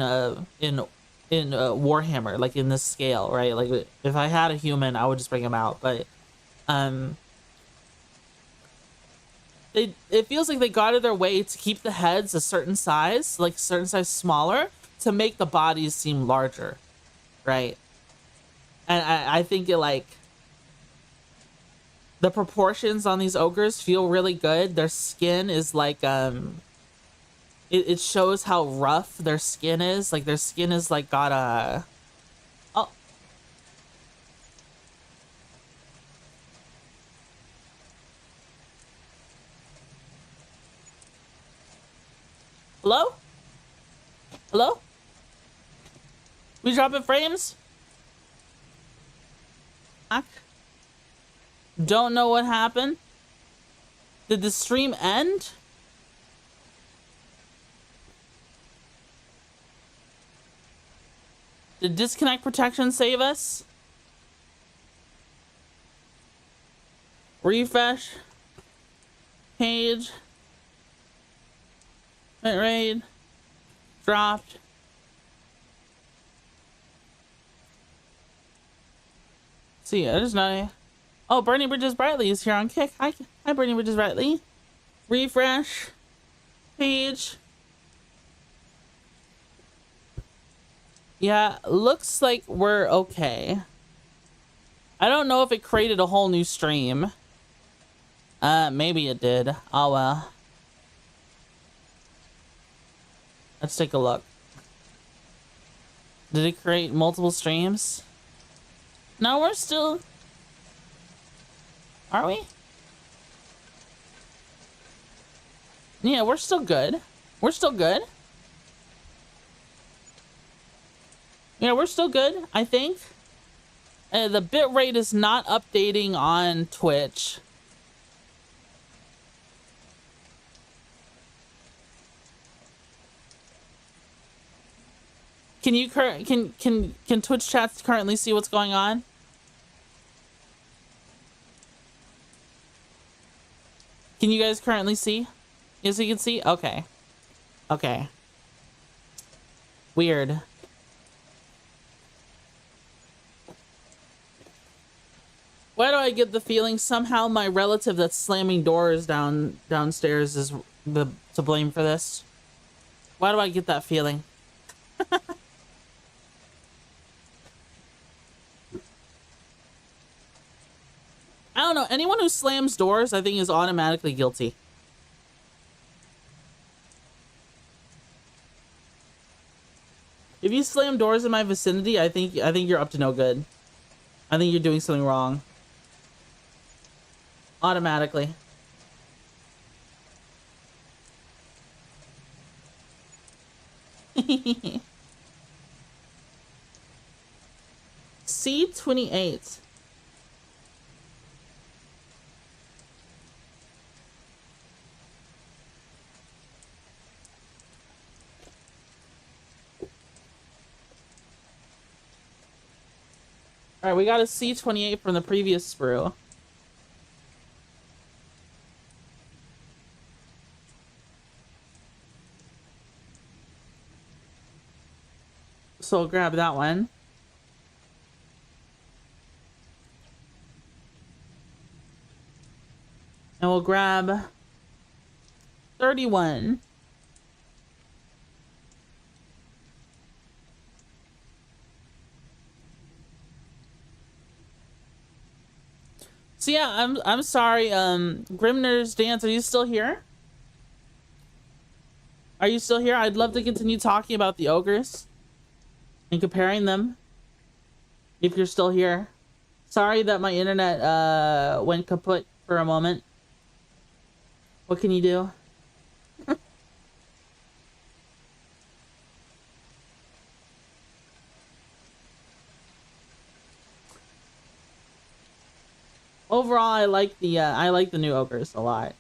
Speaker 1: Warhammer, like in this scale, right? Like if I had a human, I would just bring him out. But it feels like they got out of their way to keep the heads a certain size, like certain size smaller, to make the bodies seem larger, right? And I think it, like, the proportions on these ogres feel really good. Their skin is like it shows how rough their skin is. Like their skin is like got a Hello? Hello? We dropping frames? Don't know what happened. Did the stream end? Did disconnect protection save us? Refresh. Page. Raid. Dropped. See, there's not. Oh, Bernie Bridges Brightly is here on Kick. Hi, Bernie Bridges Brightly. Refresh. Page. Yeah, looks like we're okay. I don't know if it created a whole new stream. Maybe it did. Oh well. Let's take a look. Did it create multiple streams? No, we're still... Are we? Yeah, we're still good. We're still good. Yeah, we're still good, I think. The bitrate is not updating on Twitch. Can you can Twitch chats currently see what's going on? Can you guys currently see? Yes, you can see? Okay. Okay. Weird. Why do I get the feeling somehow my relative that's slamming doors downstairs is to blame for this? Why do I get that feeling? I don't know. Anyone who slams doors, I think, is automatically guilty. If you slam doors in my vicinity, I think you're up to no good. I think you're doing something wrong. Automatically. C28. All right, we got a C28 from the previous sprue. So we'll grab that one. And we'll grab 31. So yeah, I'm sorry, Grimner's Dance, are you still here? Are you still here? I'd love to continue talking about the ogres and comparing them. If you're still here. Sorry that my internet went kaput for a moment. What can you do? Overall, I like the new ogres a lot.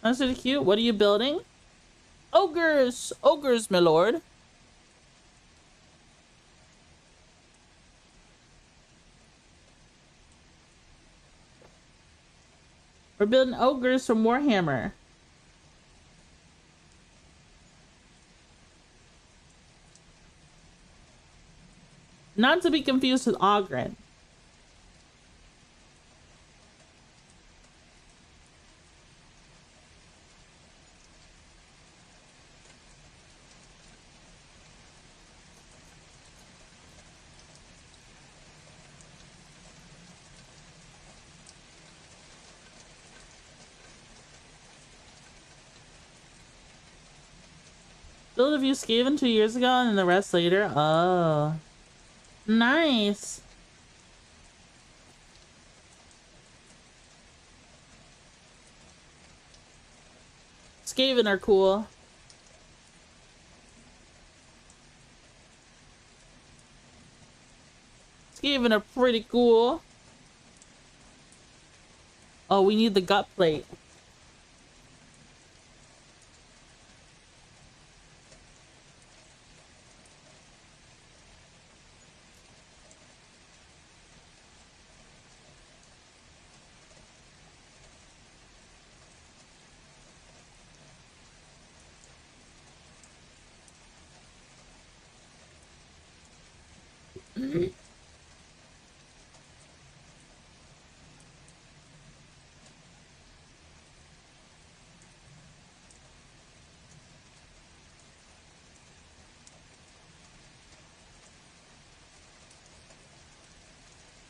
Speaker 1: That's really cute. What are you building? Ogres! Ogres, my lord. We're building ogres from Warhammer. Not to be confused with Ogren. Build a few Skaven 2 years ago and then the rest later. Oh. Nice. Skaven are cool. Skaven are pretty cool. Oh, we need the gut plate.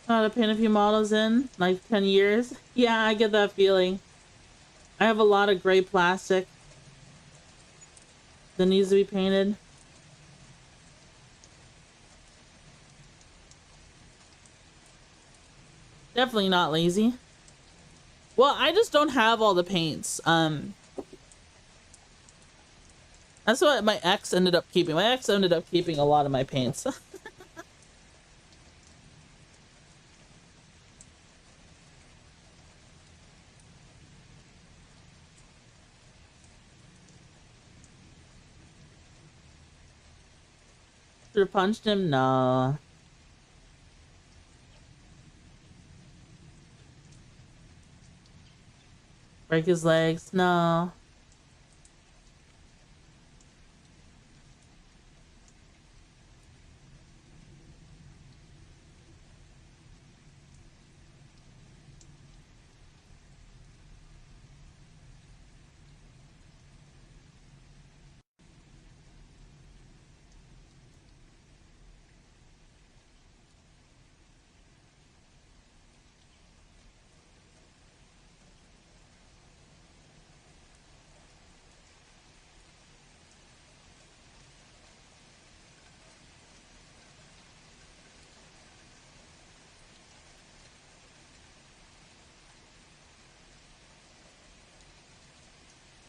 Speaker 1: To paint a few models in like 10 years. Yeah, I get that feeling. I have a lot of gray plastic that needs to be painted. Definitely not lazy. Well, I just don't have all the paints. That's what my ex ended up keeping. My ex ended up keeping a lot of my paints. Should've punched him? No. Break his legs? No.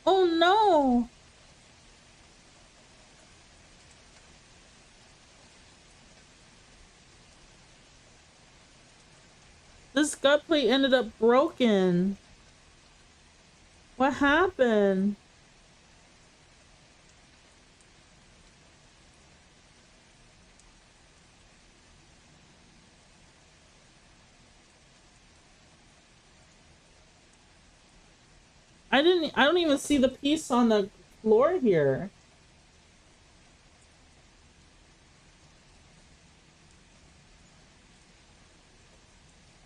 Speaker 1: Oh no! This gut plate ended up broken. What happened? I don't even see the piece on the floor here.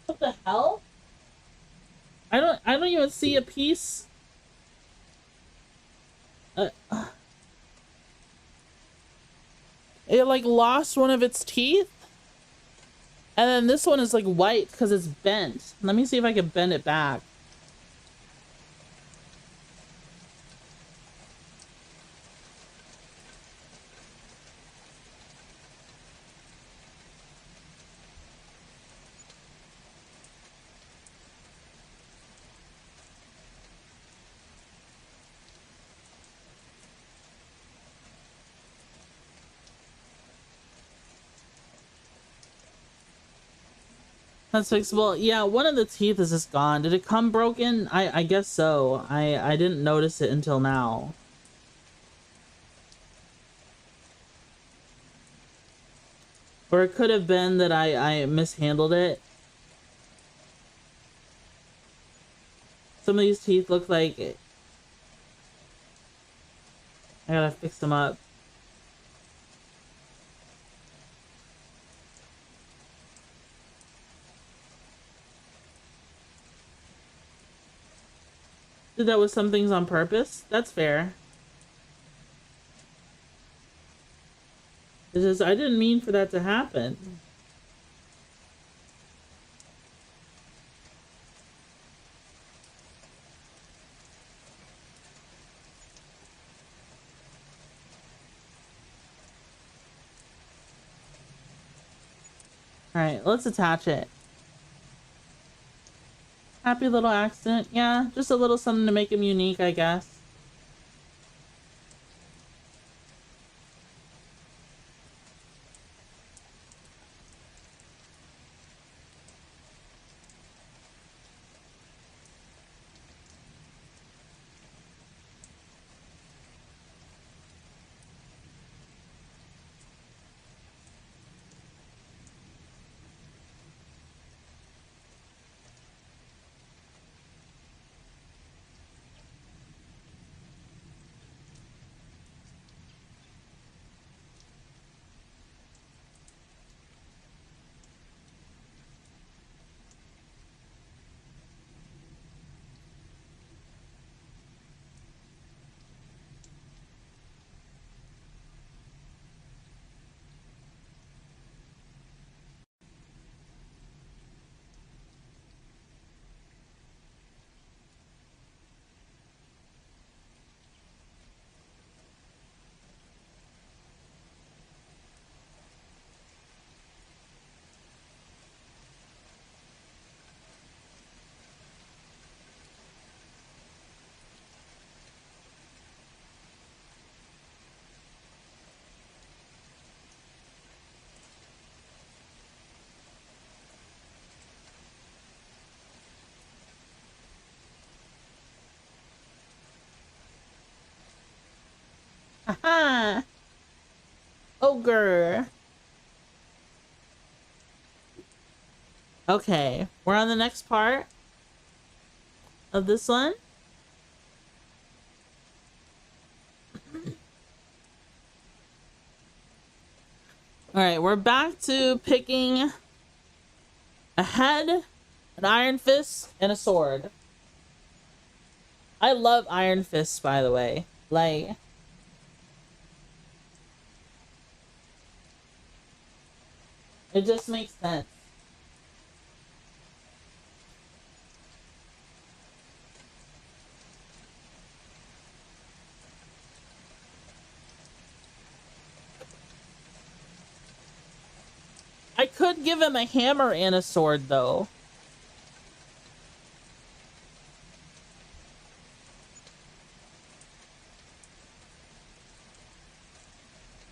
Speaker 1: What the hell? I don't even see a piece. Uh, it like lost one of its teeth. And then this one is like white because it's bent. Let me see if I can bend it back. That's fixable. Yeah, one of the teeth is just gone. Did it come broken? I guess so. I didn't notice it until now. Or it could have been that I mishandled it. Some of these teeth look like I gotta fix them up. Did that with some things on purpose? That's fair. It's just I didn't mean for that to happen. Alright, let's attach it. Happy little accident. Yeah, just a little something to make him unique, I guess. Aha! Ogre. Okay, we're on the next part of this one. All right, we're back to picking a head, an iron fist, and a sword. I love iron fists, by the way. Like, it just makes sense. I could give him a hammer and a sword, though.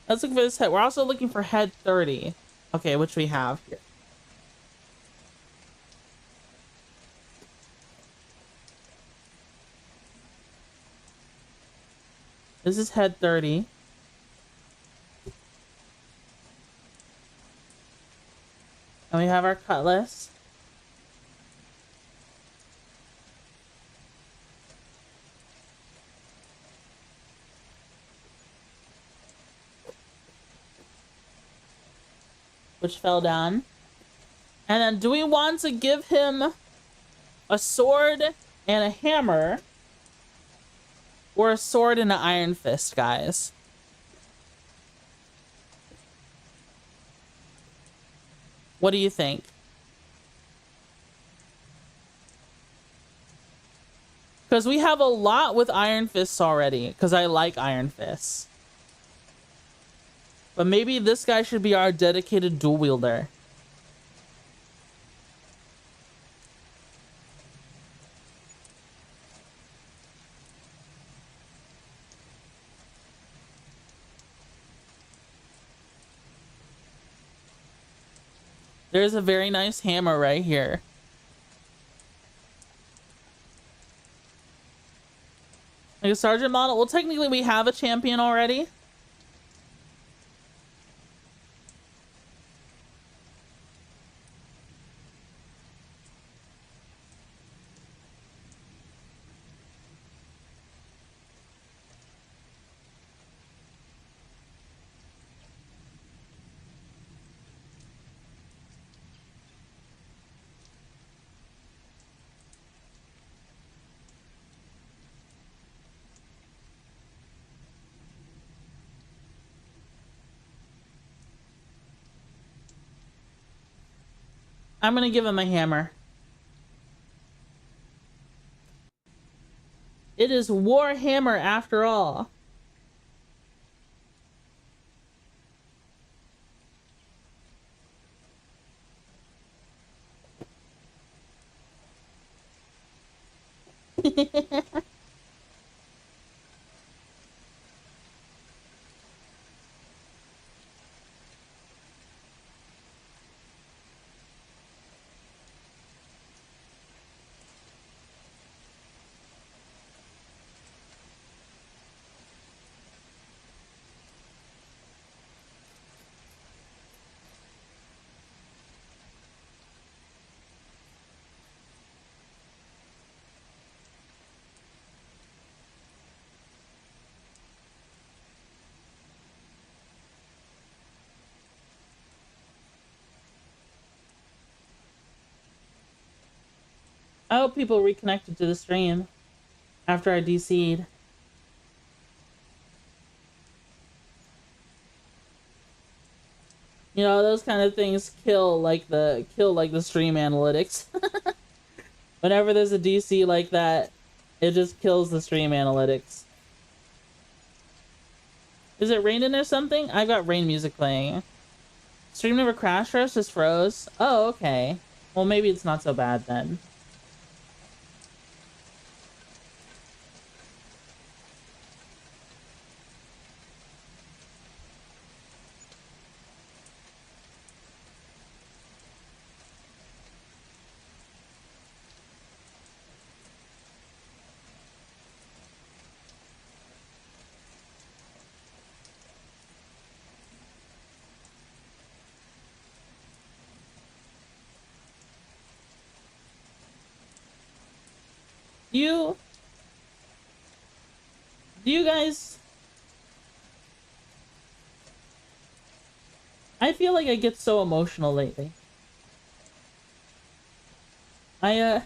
Speaker 1: Let's look for this head. We're also looking for head 30. Okay, which we have here. This is head 30. And we have our cutlass. Which fell down. And then do we want to give him a sword and a hammer? Or a sword and an iron fist, guys? What do you think? Because we have a lot with iron fists already. Because I like iron fists. But maybe this guy should be our dedicated dual wielder. There's a very nice hammer right here. Like a sergeant model. Well, technically we have a champion already. I'm gonna give him a hammer. It is Warhammer after all. I hope people reconnected to the stream after I DC'd. You know, those kind of things kill like the stream analytics. Whenever there's a DC like that, it just kills the stream analytics. Is it raining or something? I've got rain music playing. Stream never crashed for us, just froze. Oh, okay. Well, maybe it's not so bad then. You do you guys? I feel like I get so emotional lately. I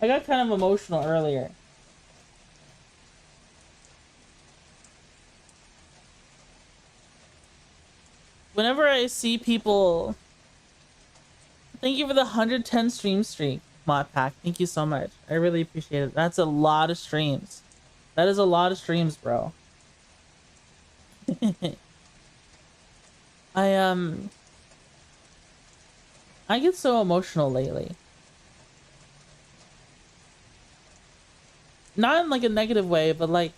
Speaker 1: I got kind of emotional earlier. Whenever I see people, thank you for the 110 stream streak, Mod Pack. Thank you so much. I really appreciate it. That's a lot of streams. That is a lot of streams, bro. I I get so emotional lately. Not in like a negative way, but like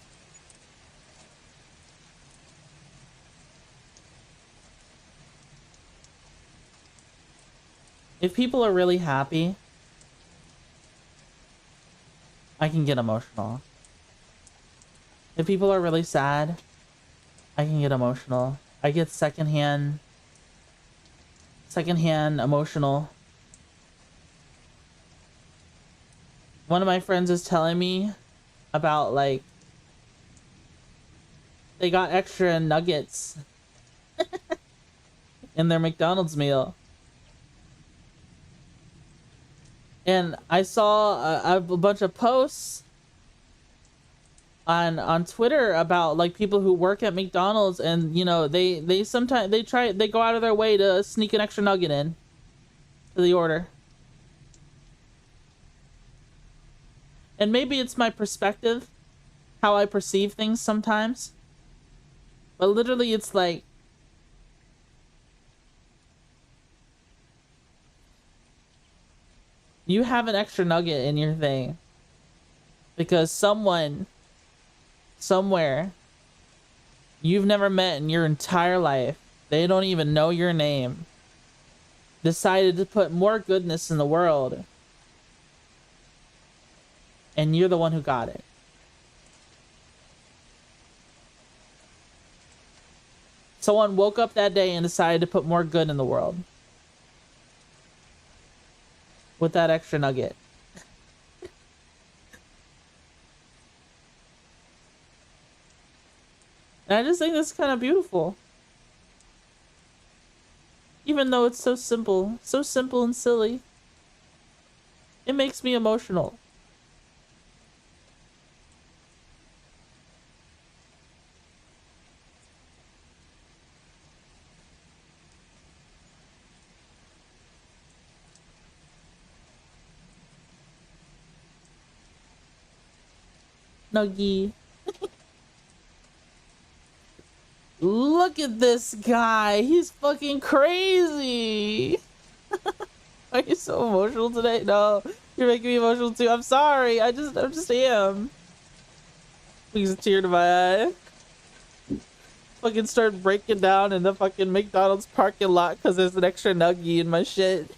Speaker 1: if people are really happy, I can get emotional. If people are really sad, I can get emotional. I get secondhand emotional. One of my friends is telling me about like they got extra nuggets in their McDonald's meal. And I saw a bunch of posts on Twitter about like people who work at McDonald's, and you know they sometimes they go out of their way to sneak an extra nugget in to the order. And maybe it's my perspective, how I perceive things sometimes, but literally it's like you have an extra nugget in your thing because someone somewhere you've never met in your entire life, they don't even know your name, decided to put more goodness in the world, and you're the one who got it. Someone woke up that day and decided to put more good in the world with that extra nugget. And I just think that's kind of beautiful. Even though it's so simple and silly, it makes me emotional. Nuggy. Look at this guy. He's fucking crazy. Are you so emotional today? No, you're making me emotional too. I'm sorry. I just am. Brings a tear to my eye. Fucking start breaking down in the fucking McDonald's parking lot because there's an extra nuggie in my shit.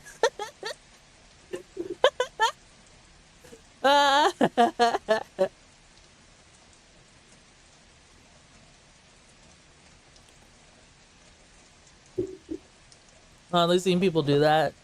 Speaker 1: I've seen people do that.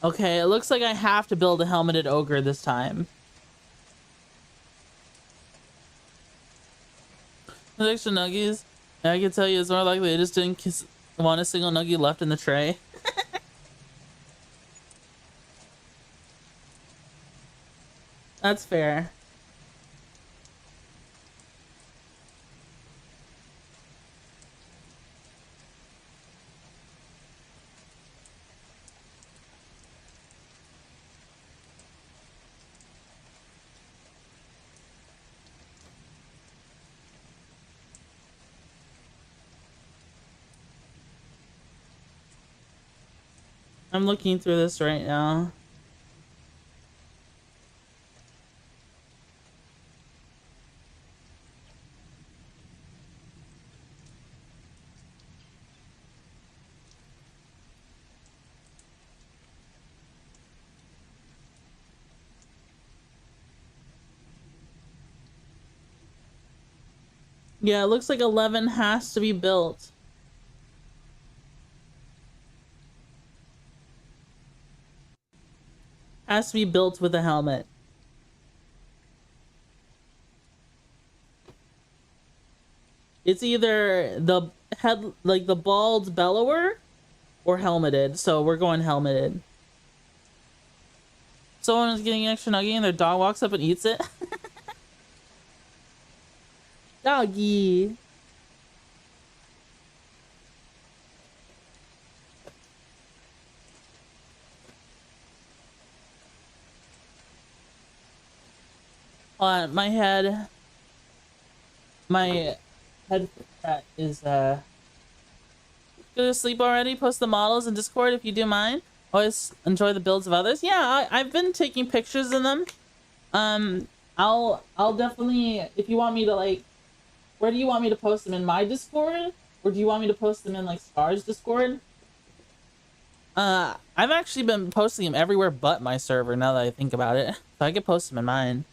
Speaker 1: Okay, it looks like I have to build a helmeted ogre this time. The extra nuggies, I can tell you it's more likely I just didn't want a single nuggie left in the tray. That's fair. I'm looking through this right now. Yeah, it looks like 11 has to be built. Has to be built with a helmet. It's either the head, like the bald bellower, or helmeted. So we're going helmeted. Someone is getting extra nugget and their dog walks up and eats it. Doggy. My head is go to sleep already. Post the models in Discord if you do mind. Always enjoy the builds of others. Yeah, I've been taking pictures of them. I'll definitely, if you want me to, like, where do you want me to post them, in my Discord, or do you want me to post them in like Star's Discord? I've actually been posting them everywhere but my server now that I think about it, so I could post them in mine.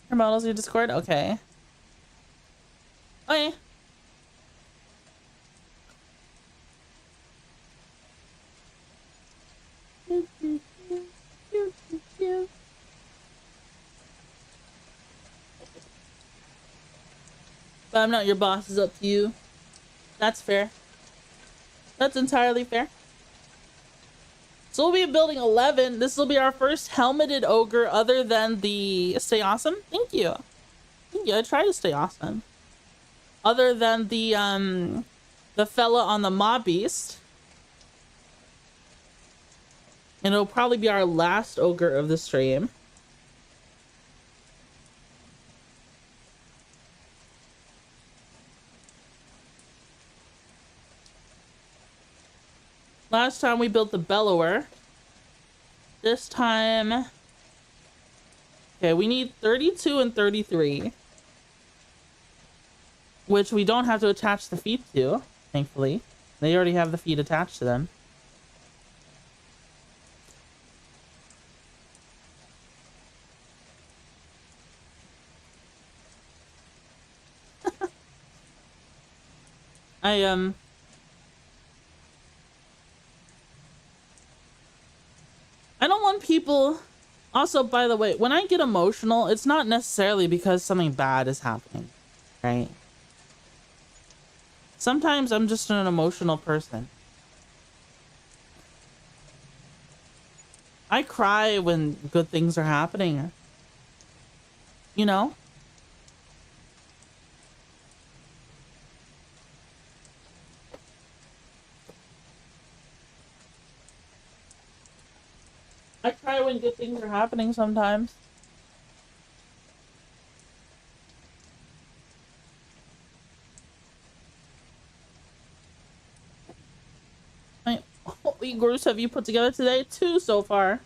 Speaker 1: Your models, your Discord, okay. Okay. But I'm not your boss, it's up to you. That's fair. That's entirely fair. So we'll be building 11. This will be our first helmeted ogre other than the Stay Awesome. Thank you. Thank you. I try to stay awesome. Other than the fella on the mob beast. And it'll probably be our last ogre of the stream. Last time we built the bellower. This time... Okay, we need 32 and 33. Which we don't have to attach the feet to, thankfully. They already have the feet attached to them. I don't want people... Also, by the way, when I get emotional, it's not necessarily because something bad is happening, right? Sometimes I'm just an emotional person. I cry when good things are happening. You know? I cry when good things are happening sometimes. What Uyghurs have you put together today? 2 so far.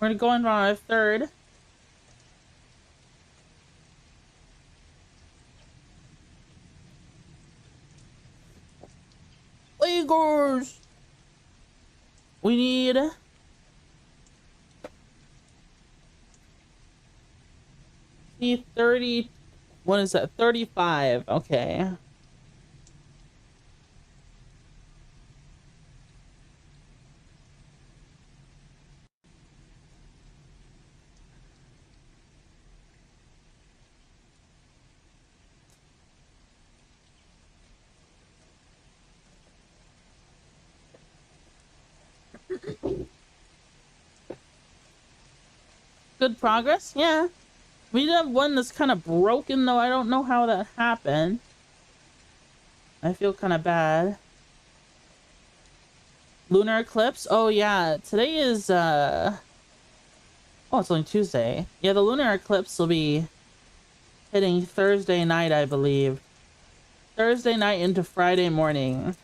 Speaker 1: We're going on our 3rd. Uyghurs! We need... See 30... What is that? 35. Okay. Good progress? Yeah. We did have one that's kind of broken, though. I don't know how that happened. I feel kind of bad. Lunar eclipse? Oh, yeah. Today is, Oh, it's only Tuesday. Yeah, the lunar eclipse will be hitting Thursday night, I believe. Thursday night into Friday morning.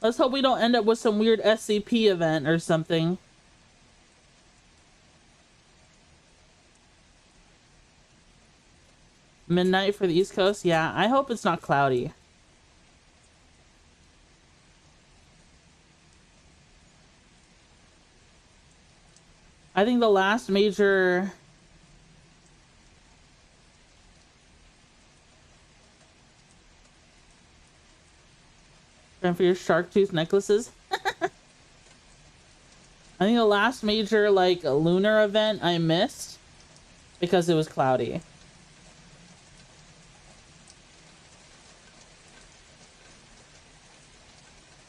Speaker 1: Let's hope we don't end up with some weird SCP event or something. Midnight for the East Coast? Yeah, I hope it's not cloudy. I think the last major... Trying for your shark tooth necklaces? I think the last major, like, lunar event I missed because it was cloudy.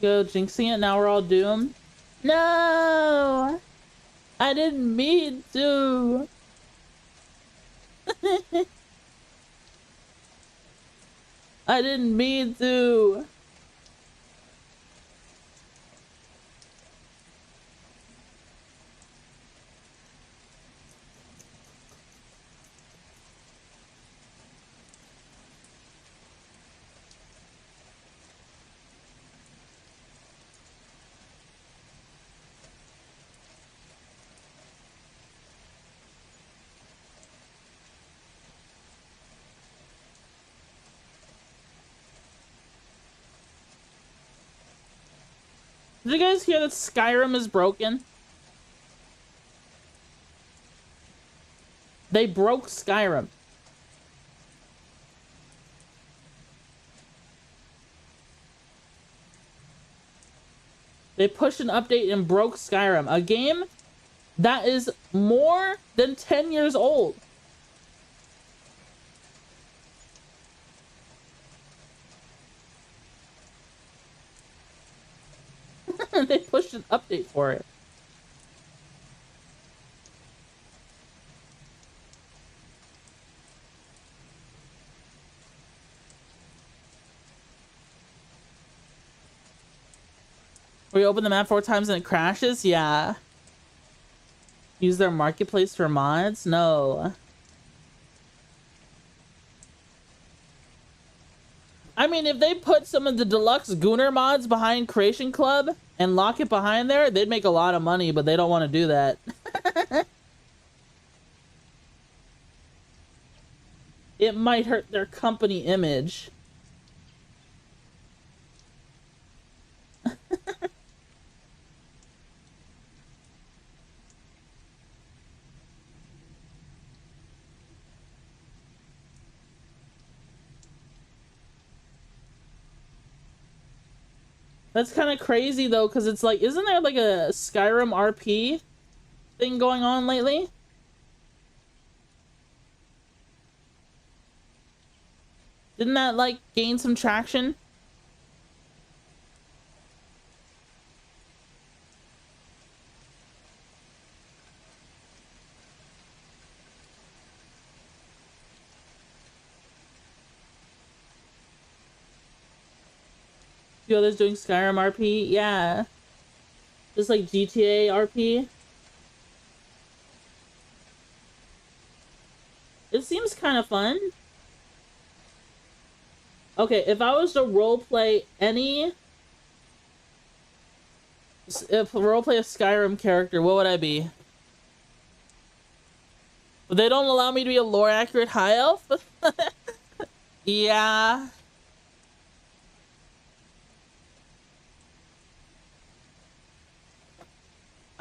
Speaker 1: Go jinxing it, now we're all doomed. No! I didn't mean to! I didn't mean to! Did you guys hear that Skyrim is broken? They broke Skyrim. They pushed an update and broke Skyrim. A game that is more than 10 years old. They pushed an update for it. Where you open the map 4 times and it crashes? Yeah. Use their marketplace for mods? No. I mean, if they put some of the deluxe Gooner mods behind Creation Club and lock it behind there, they'd make a lot of money, but they don't want to do that. It might hurt their company image. That's kind of crazy though, because it's like, isn't there like a Skyrim RP thing going on lately? Didn't that like gain some traction? The others doing Skyrim RP? Yeah. Just like GTA RP. It seems kind of fun. Okay, if I was to roleplay any... If roleplay a Skyrim character, what would I be? But they don't allow me to be a lore-accurate high elf? Yeah.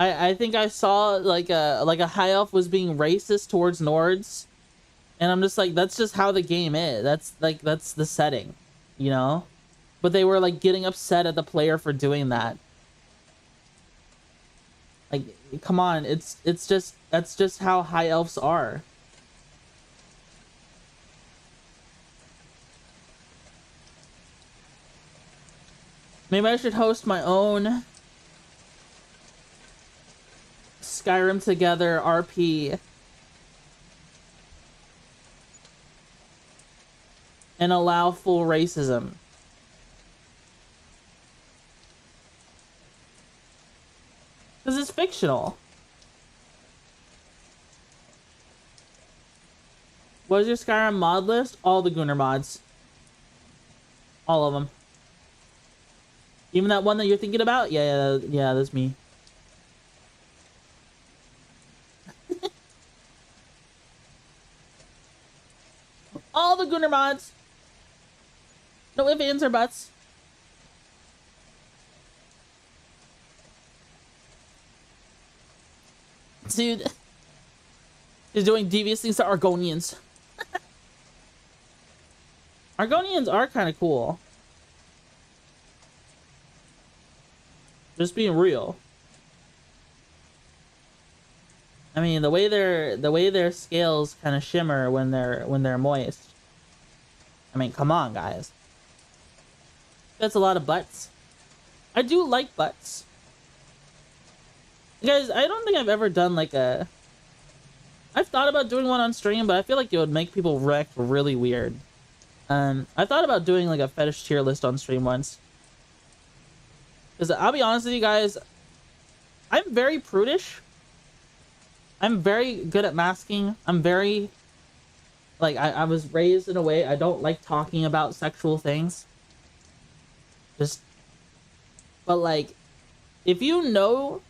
Speaker 1: I think I saw like a high elf was being racist towards Nords, and I'm just like, that's just how the game is. That's the setting, you know? But they were like getting upset at the player for doing that. Like, come on, that's just how high elves are. Maybe I should host my own Skyrim Together RP and allow full racism. Because it's fictional. What is your Skyrim mod list? All the Gunnar mods. All of them. Even that one that you're thinking about? Yeah, that's me. All the Gunnar mods. No ifs, ands, or buts. Dude. He's doing devious things to Argonians. Argonians are kind of cool. Just being real. I mean, the way their scales kind of shimmer when they're moist. I mean, come on, guys. That's a lot of butts. I do like butts. Guys, I don't think I've ever done like a... I've thought about doing one on stream, but I feel like it would make people react really weird. I thought about doing like a fetish tier list on stream once. Because I'll be honest with you guys, I'm very prudish. I'm very good at masking. I'm very... Like, I was raised in a way I don't like talking about sexual things. Just... But like, if you know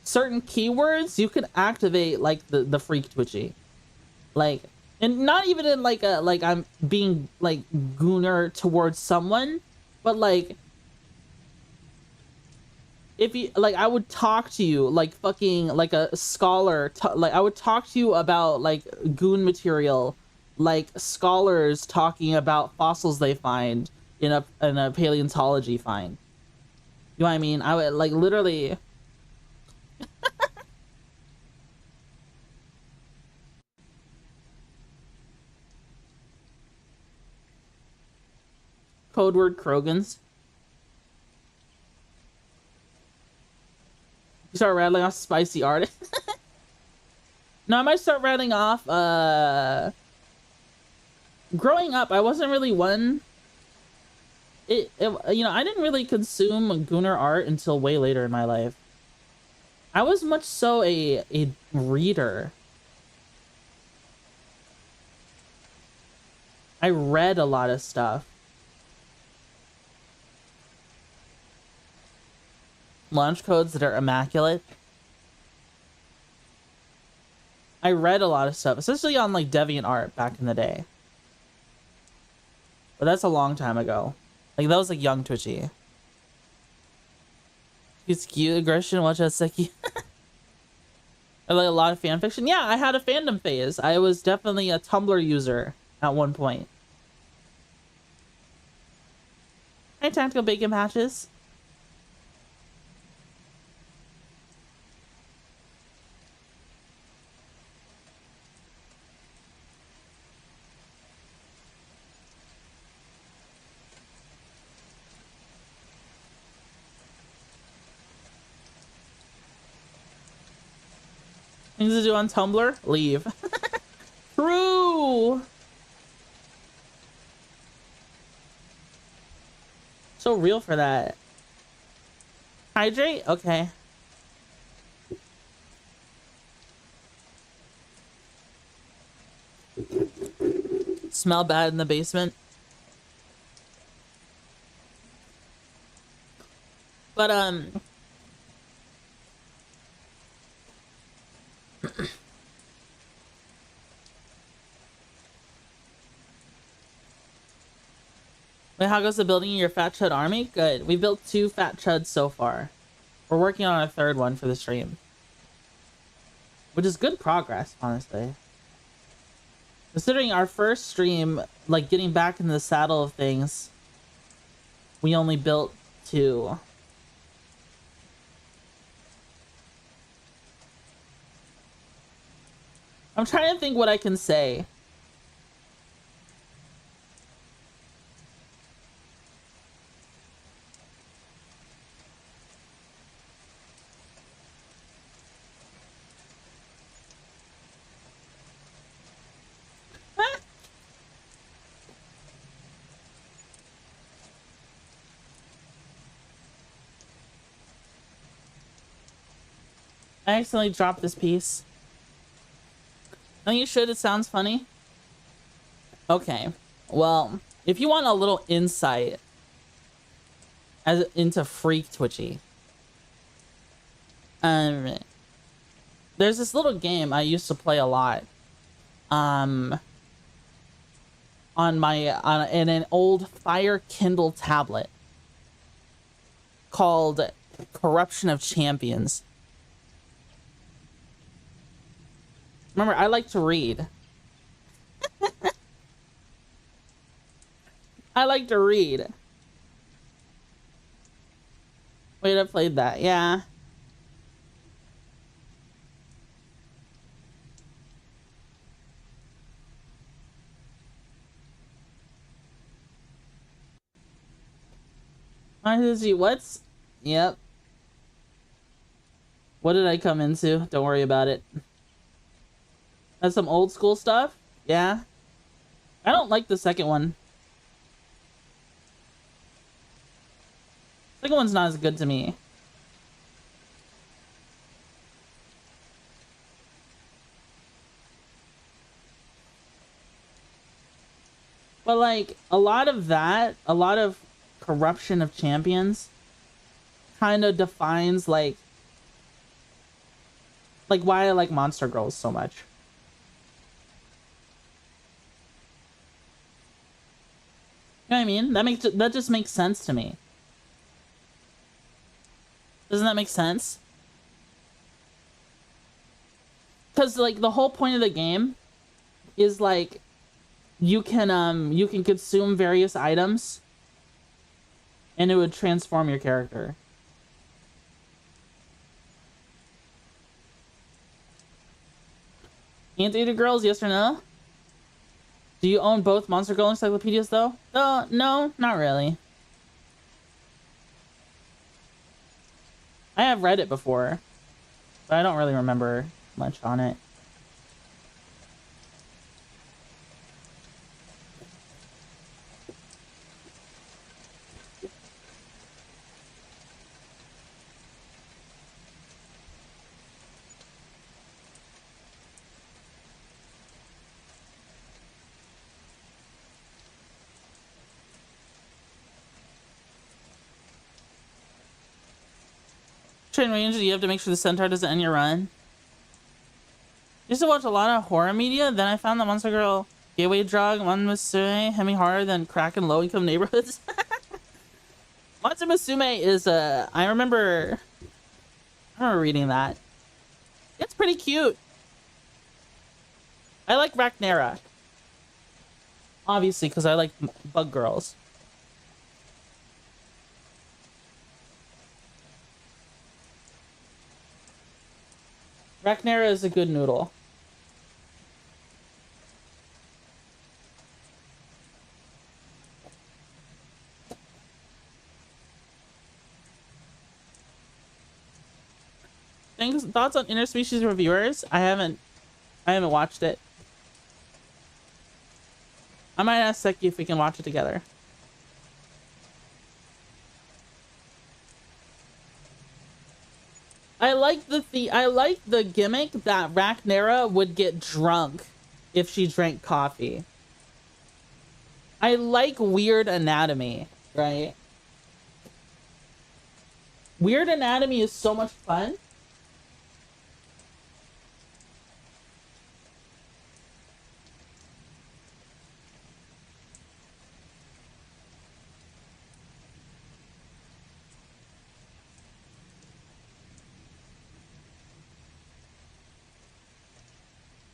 Speaker 1: certain keywords, you can activate like the freak Twitchy. Like, and not even in like a, like I'm being like gooner towards someone, but like, if you like, I would talk to you like fucking like a scholar. Like I would talk to you about like goon material, like scholars talking about fossils they find in a paleontology find. You know what I mean? I would like literally. Code word Krogans. You start rattling off spicy art. No, I might start rattling off, growing up, I wasn't really one... you know, I didn't really consume Gunnar art until way later in my life. I was much so a reader. I read a lot of stuff. Launch codes that are immaculate. I read a lot of stuff, especially on like DeviantArt back in the day. But that's a long time ago. Like that was like young Twitchy. It's cute aggression, watch out Seki. I like a lot of fan fiction. Yeah, I had a fandom phase. I was definitely a Tumblr user at one point. Hey, Tactical Bacon Patches. Things to do on Tumblr? Leave. True! So real for that. Hydrate? Okay. Smell bad in the basement. But, wait, how goes the building in your Fat Chud army? Good. We built 2 Fat Chuds so far. We're working on a 3rd one for the stream. Which is good progress, honestly. Considering our first stream, like getting back in the saddle of things, we only built 2. I'm trying to think what I can say. I accidentally dropped this piece. No, you should. It sounds funny. Okay, well, if you want a little insight as into Freak Twitchy, there's this little game I used to play a lot, on in an old Fire Kindle tablet called Corruption of Champions. Remember, I like to read. I like to read. Wait, I played that, yeah. What's... Yep. What did I come into? Don't worry about it. That's some old school stuff? Yeah. I don't like the second one. Second one's not as good to me. But like, a lot of Corruption of Champions kind of defines like why I like Monster Girls so much. You know what I mean? That just makes sense to me. Doesn't that make sense? Because like the whole point of the game is like you can consume various items and it would transform your character. Anteater Girls, yes or no? Do you own both Monster Girl encyclopedias though? No, not really. I have read it before, but I don't really remember much on it. Train range, you have to make sure the centaur doesn't end your run. I used to watch a lot of horror media, then I found that Monster Girl gateway drug, One Musume, hit me harder than crack in low-income neighborhoods. Monster Musume is I remember reading that. It's pretty cute. I like Rachnera. Obviously, because I like bug girls. Rachnera is a good noodle. Thoughts on Interspecies Reviewers? I haven't watched it. I might ask Seki if we can watch it together. I like the gimmick that Rachnera would get drunk if she drank coffee. I like Weird Anatomy, right? Weird Anatomy is so much fun.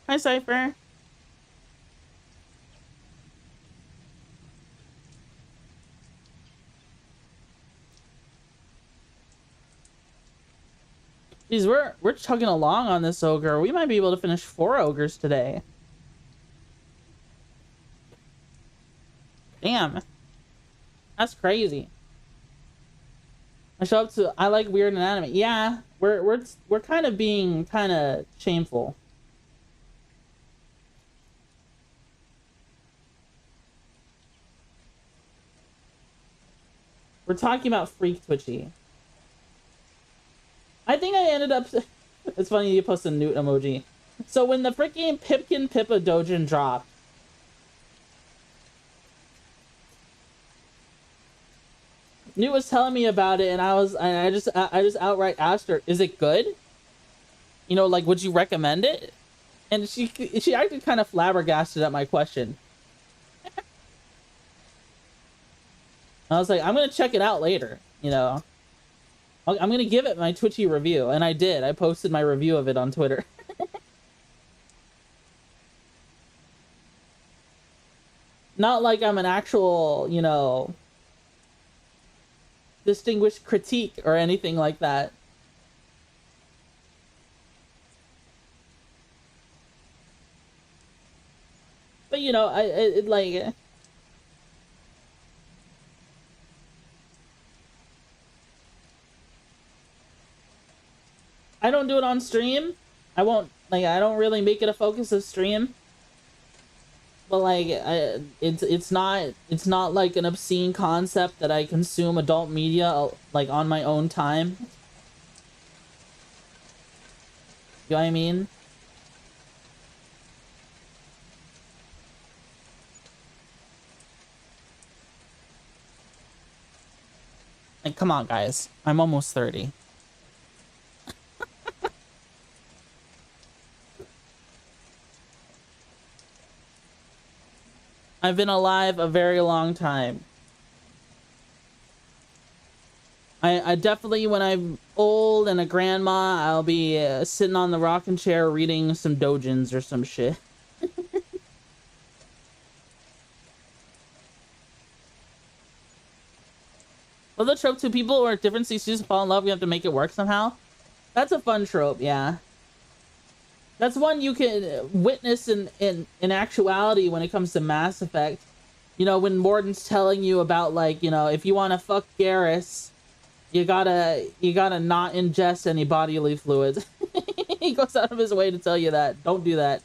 Speaker 1: Hi, Cypher. Geez, we're chugging along on this ogre. We might be able to finish 4 ogres today. Damn. That's crazy. I show up to I like Weird Anatomy. Yeah, we're kind of being kind of shameful. We're talking about Freak Twitchy. I think I ended up... It's funny you post a newt emoji. So when the freaking Pipkin Pippa Dojin dropped, Newt was telling me about it, and I just outright asked her, "Is it good? You know, like, would you recommend it?" And she acted kind of flabbergasted at my question. I was like, "I'm gonna check it out later, you know. I'm gonna give it my Twitchy review," and I did. I posted my review of it on Twitter. Not like I'm an actual, you know, distinguished critique or anything like that. But you know, like, I don't do it on stream. I won't, like, I don't really make it a focus of stream. But like, it's not like an obscene concept that I consume adult media like on my own time. You know what I mean? Like, come on, guys. I'm almost 30. I've been alive a very long time. I definitely, when I'm old and a grandma, I'll be sitting on the rocking chair reading some dojins or some shit. Well, the trope, two people or different species fall in love, you have to make it work somehow. That's a fun trope, yeah. That's one you can witness in actuality when it comes to Mass Effect. You know, when Morden's telling you about, like, you know, if you want to fuck Garrus, you gotta not ingest any bodily fluids. He goes out of his way to tell you that. Don't do that.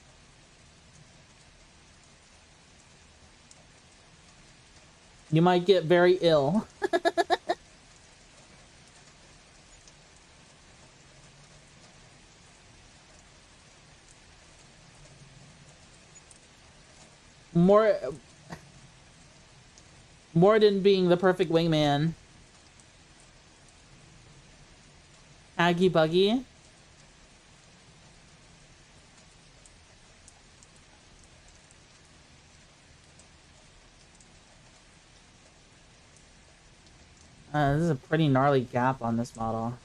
Speaker 1: You might get very ill. Morden being the perfect wingman. Aggie Buggy. This is a pretty gnarly gap on this model.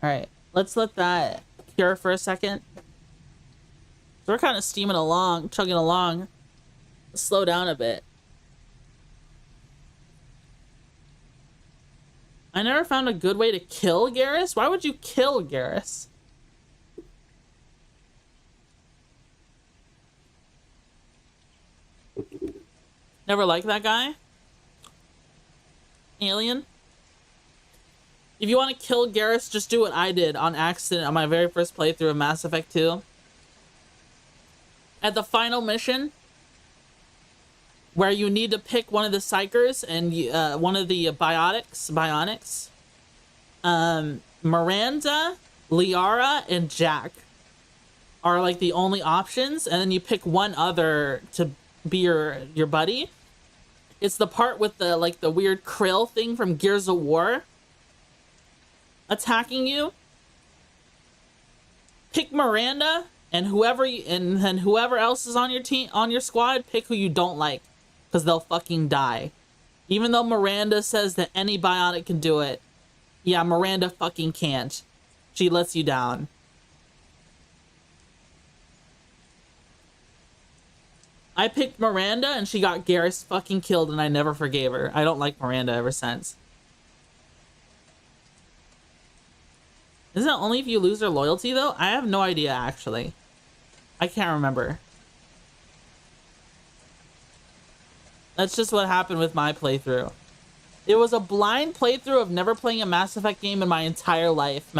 Speaker 1: Alright, let's let that cure for a second. So we're kind of steaming along, chugging along. Let's slow down a bit. I never found a good way to kill Garrus. Why would you kill Garrus? Never liked that guy. Alien. If you want to kill Garrus, just do what I did on accident on my very first playthrough of Mass Effect 2. At the final mission, where you need to pick one of the psychers and one of the bionics, Miranda, Liara, and Jack are like the only options, and then you pick one other to be your buddy. It's the part with the, like, the weird krill thing from Gears of War attacking you. Pick Miranda, and whoever else is on your team, on your squad, pick who you don't like, because they'll fucking die. Even though Miranda says that any bionic can do it, yeah, Miranda fucking can't. She lets you down. I picked Miranda and she got Garrus fucking killed, and I never forgave her. I don't like Miranda ever since. Isn't it only if you lose their loyalty, though? I have no idea, actually. I can't remember. That's just what happened with my playthrough. It was a blind playthrough of never playing a Mass Effect game in my entire life,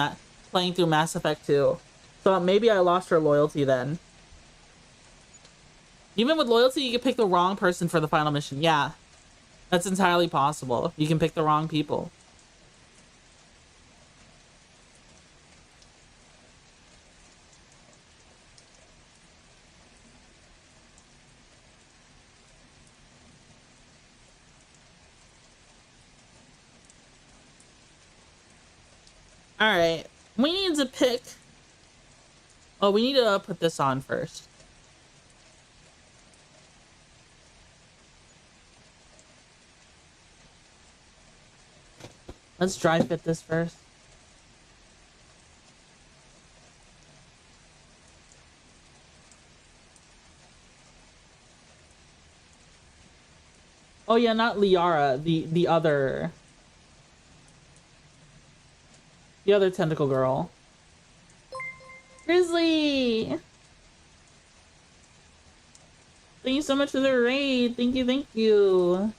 Speaker 1: playing through Mass Effect 2. So maybe I lost her loyalty then. Even with loyalty, you can pick the wrong person for the final mission. Yeah, that's entirely possible. You can pick the wrong people. All right, we need to pick. Oh, we need to put this on first. Let's dry fit this first. Oh yeah, not Liara, the other tentacle girl. Grizzly! Thank you so much for the raid. Thank you, thank you.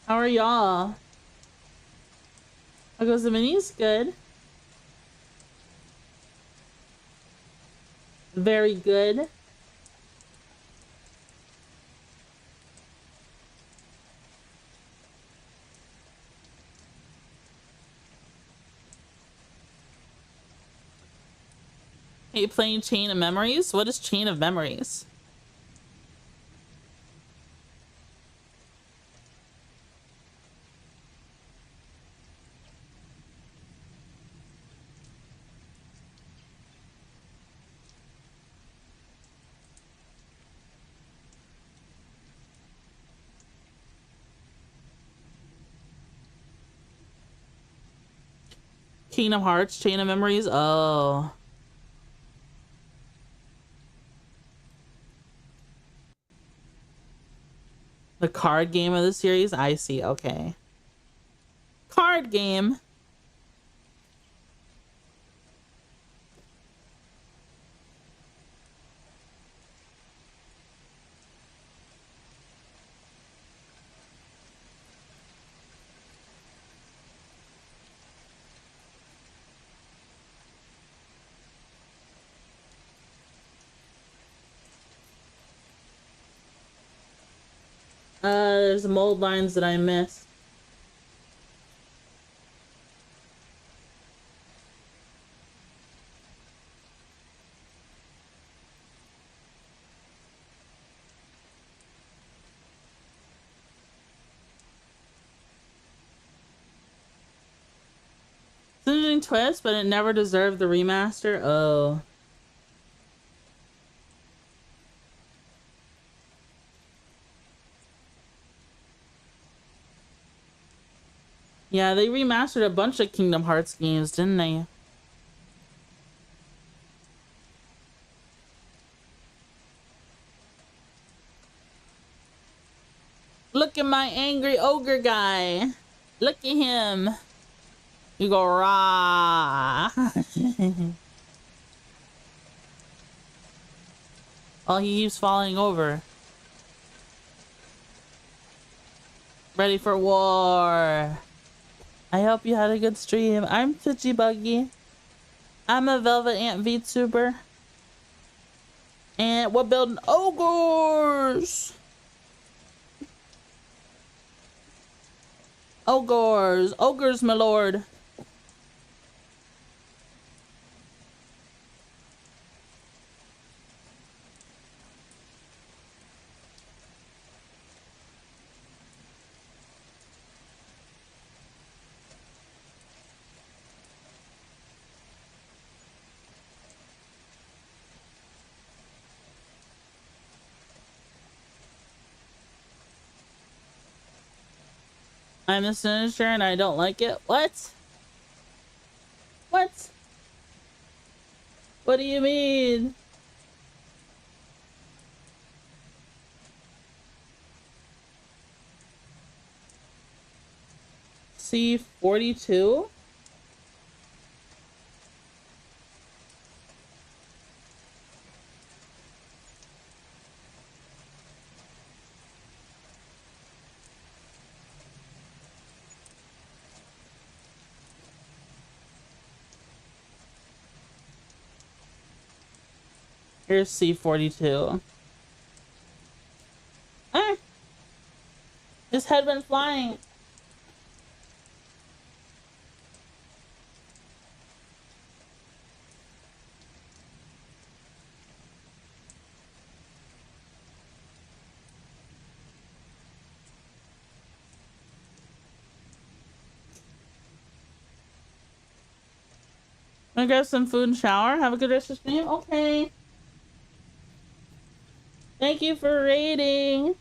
Speaker 1: How are y'all? How goes the minis? Good. Very good. Are you playing Chain of Memories? What is Chain of Memories? Kingdom Hearts, Chain of Memories? Oh. The card game of the series? I see, okay. Card game? There's mold lines that I missed. It's an interesting twist, but it never deserved the remaster. Oh. Yeah, they remastered a bunch of Kingdom Hearts games, didn't they? Look at my angry ogre guy. Look at him. You go rah. Oh, he keeps falling over. Ready for war. I hope you had a good stream. I'm Twitchy Buggy. I'm a Velvet Ant VTuber. And we're building ogres. Ogres. Ogres, my lord. I'm a sinister and I don't like it. What? What? What do you mean? C42? Here's C42. Ah! His head went flying. I'm gonna grab some food and shower. Have a good rest of the stream. Okay. Thank you for raiding.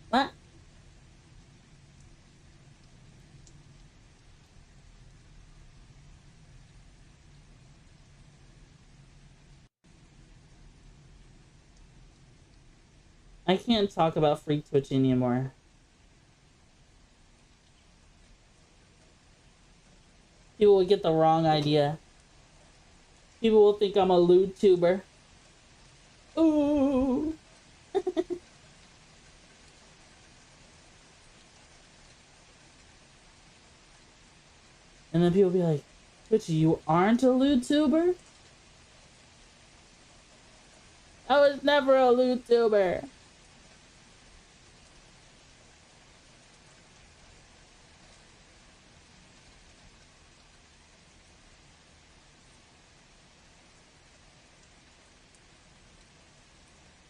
Speaker 1: What? I can't talk about Freak Twitchy anymore. People will get the wrong idea. People will think I'm a lewd tuber. Ooh. And then people be like, Twitchy, you aren't a lewd tuber? I was never a lewd tuber.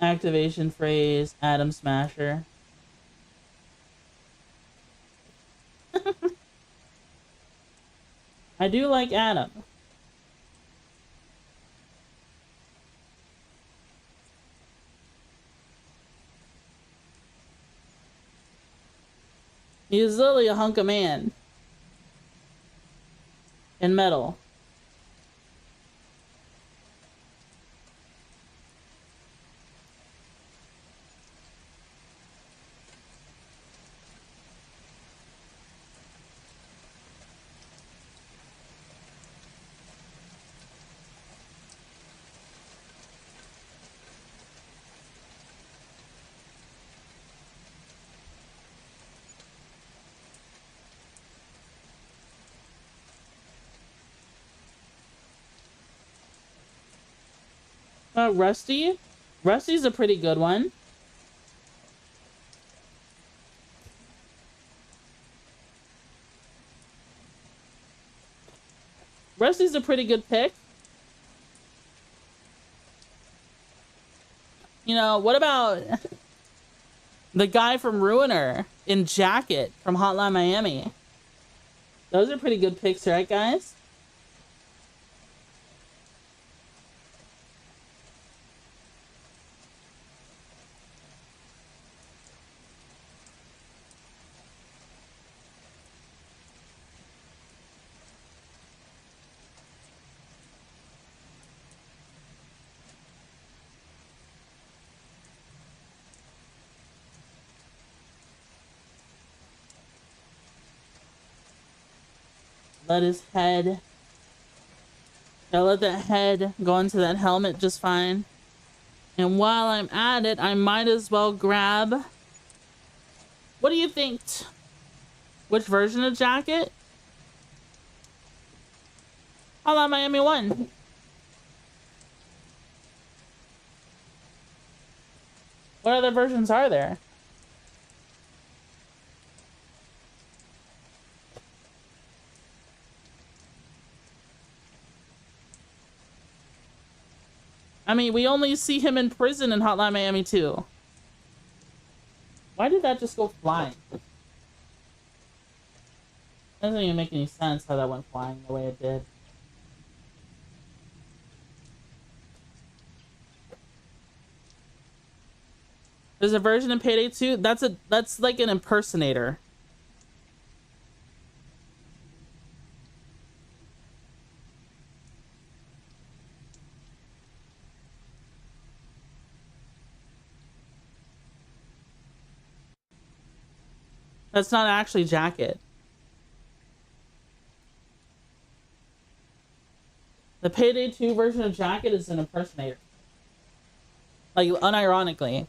Speaker 1: Activation phrase, Atom Smasher. I do like Adam. He's literally a hunk of man. In metal. Rusty? Rusty's a pretty good one. Rusty's a pretty good pick. You know, what about the guy from Ruiner in Jacket from Hotline Miami? Those are pretty good picks, right, guys? Let his head... I'll let that head go into that helmet just fine. And while I'm at it, I might as well grab... What do you think? Which version of Jacket? Hotline Miami 1. What other versions are there? I mean, we only see him in prison in Hotline Miami 2. Why did that just go flying? Doesn't even make any sense how that went flying the way it did. There's a version in Payday 2. That's like an impersonator. That's not actually Jacket. The Payday 2 version of Jacket is an impersonator. Like, unironically.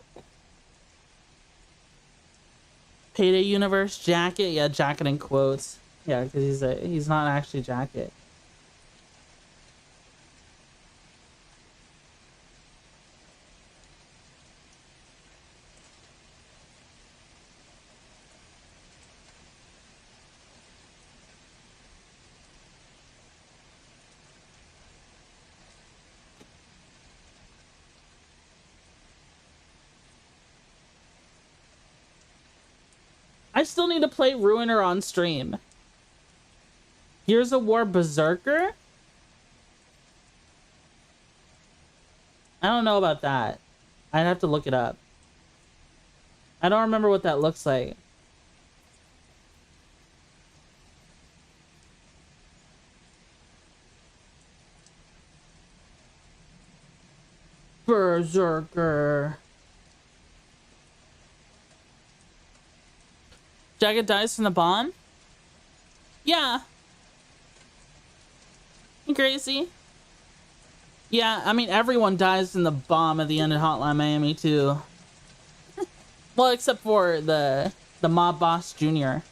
Speaker 1: Payday Universe jacket. Yeah, jacket in quotes. Yeah, because he's not actually jacket. I still need to play Ruiner on stream. Gears of War Berserker? I don't know about that. I'd have to look it up. I don't remember what that looks like. Berserker. Jagged dies from the bomb? Yeah. You crazy? Yeah, I mean, everyone dies in the bomb at the end of Hotline Miami, too. Well, except for the mob boss Junior.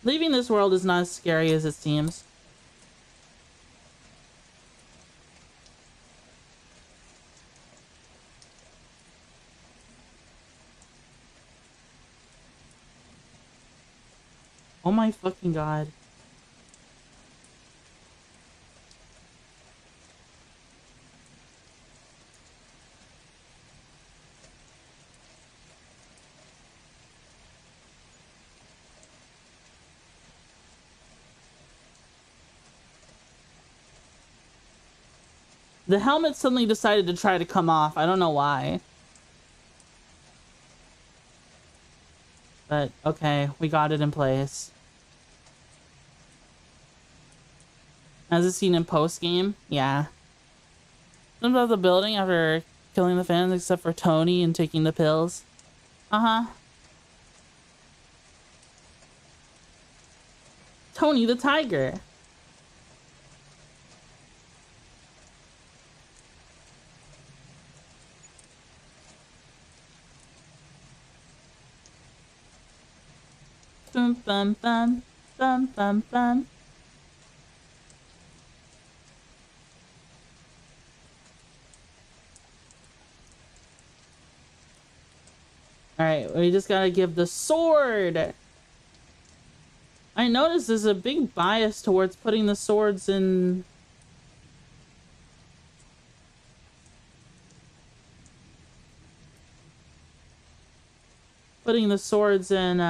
Speaker 1: Leaving this world is not as scary as it seems. Oh my fucking god. The helmet suddenly decided to try to come off. I don't know why. But, okay, we got it in place. As a scene in post-game? Yeah. Something about the building after killing the fans except for Tony and taking the pills. Uh-huh. Tony the Tiger. Bum bum bum bum bum bum. Alright, we just gotta give the sword. I noticed there's a big bias towards putting the swords in. Putting the swords in,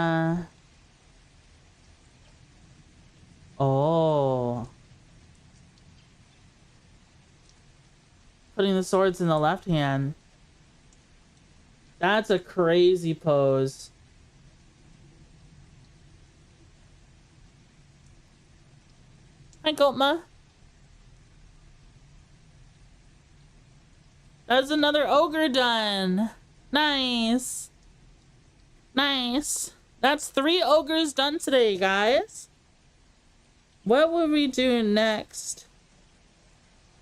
Speaker 1: Oh. Putting the swords in the left hand. That's a crazy pose. Hi, Gotma. That's another ogre done. Nice. Nice. That's 3 ogres done today, guys. What will we do next?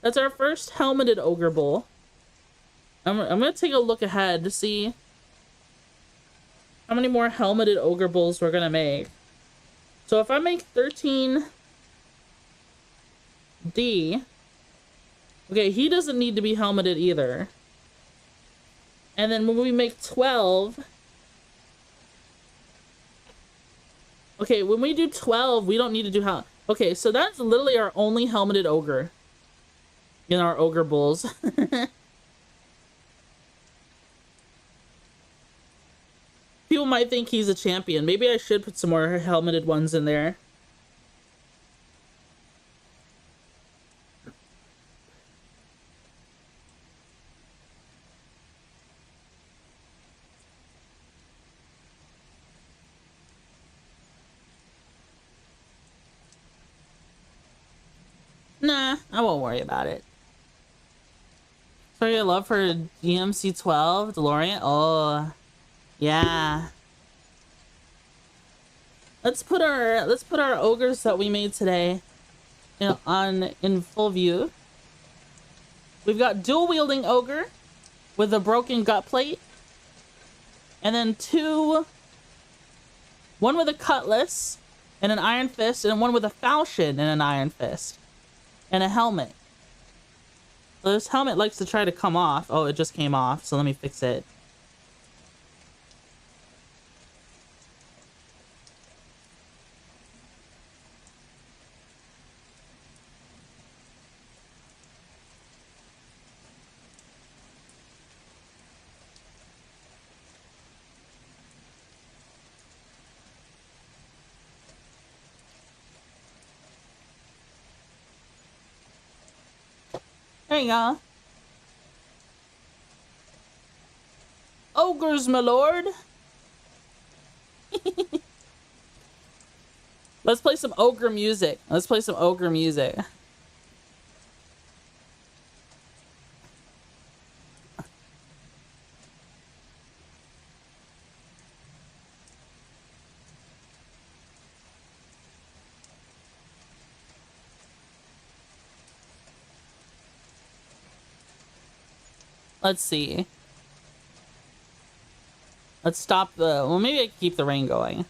Speaker 1: That's our first helmeted ogre bull. I'm gonna take a look ahead to see how many more helmeted ogre bulls we're gonna make. So if I make 13D, okay, he doesn't need to be helmeted either. And then when we make 12, okay, when we do 12, we don't need to do okay, so that's literally our only helmeted ogre in our ogre bulls. People might think he's a champion. Maybe I should put some more helmeted ones in there. Nah, I won't worry about it. So your love for GMC 12 DeLorean? Oh, yeah. Let's put our ogres that we made today in full view. We've got dual wielding ogre with a broken gut plate, and then one with a cutlass and an iron fist, and one with a falchion and an iron fist, and a helmet. So this helmet likes to try to come off. Oh, it just came off, so let me fix it. There you go. Ogres, my lord. Let's play some ogre music. Let's play some ogre music. Let's see. Let's stop the... Well, maybe I can keep the rain going.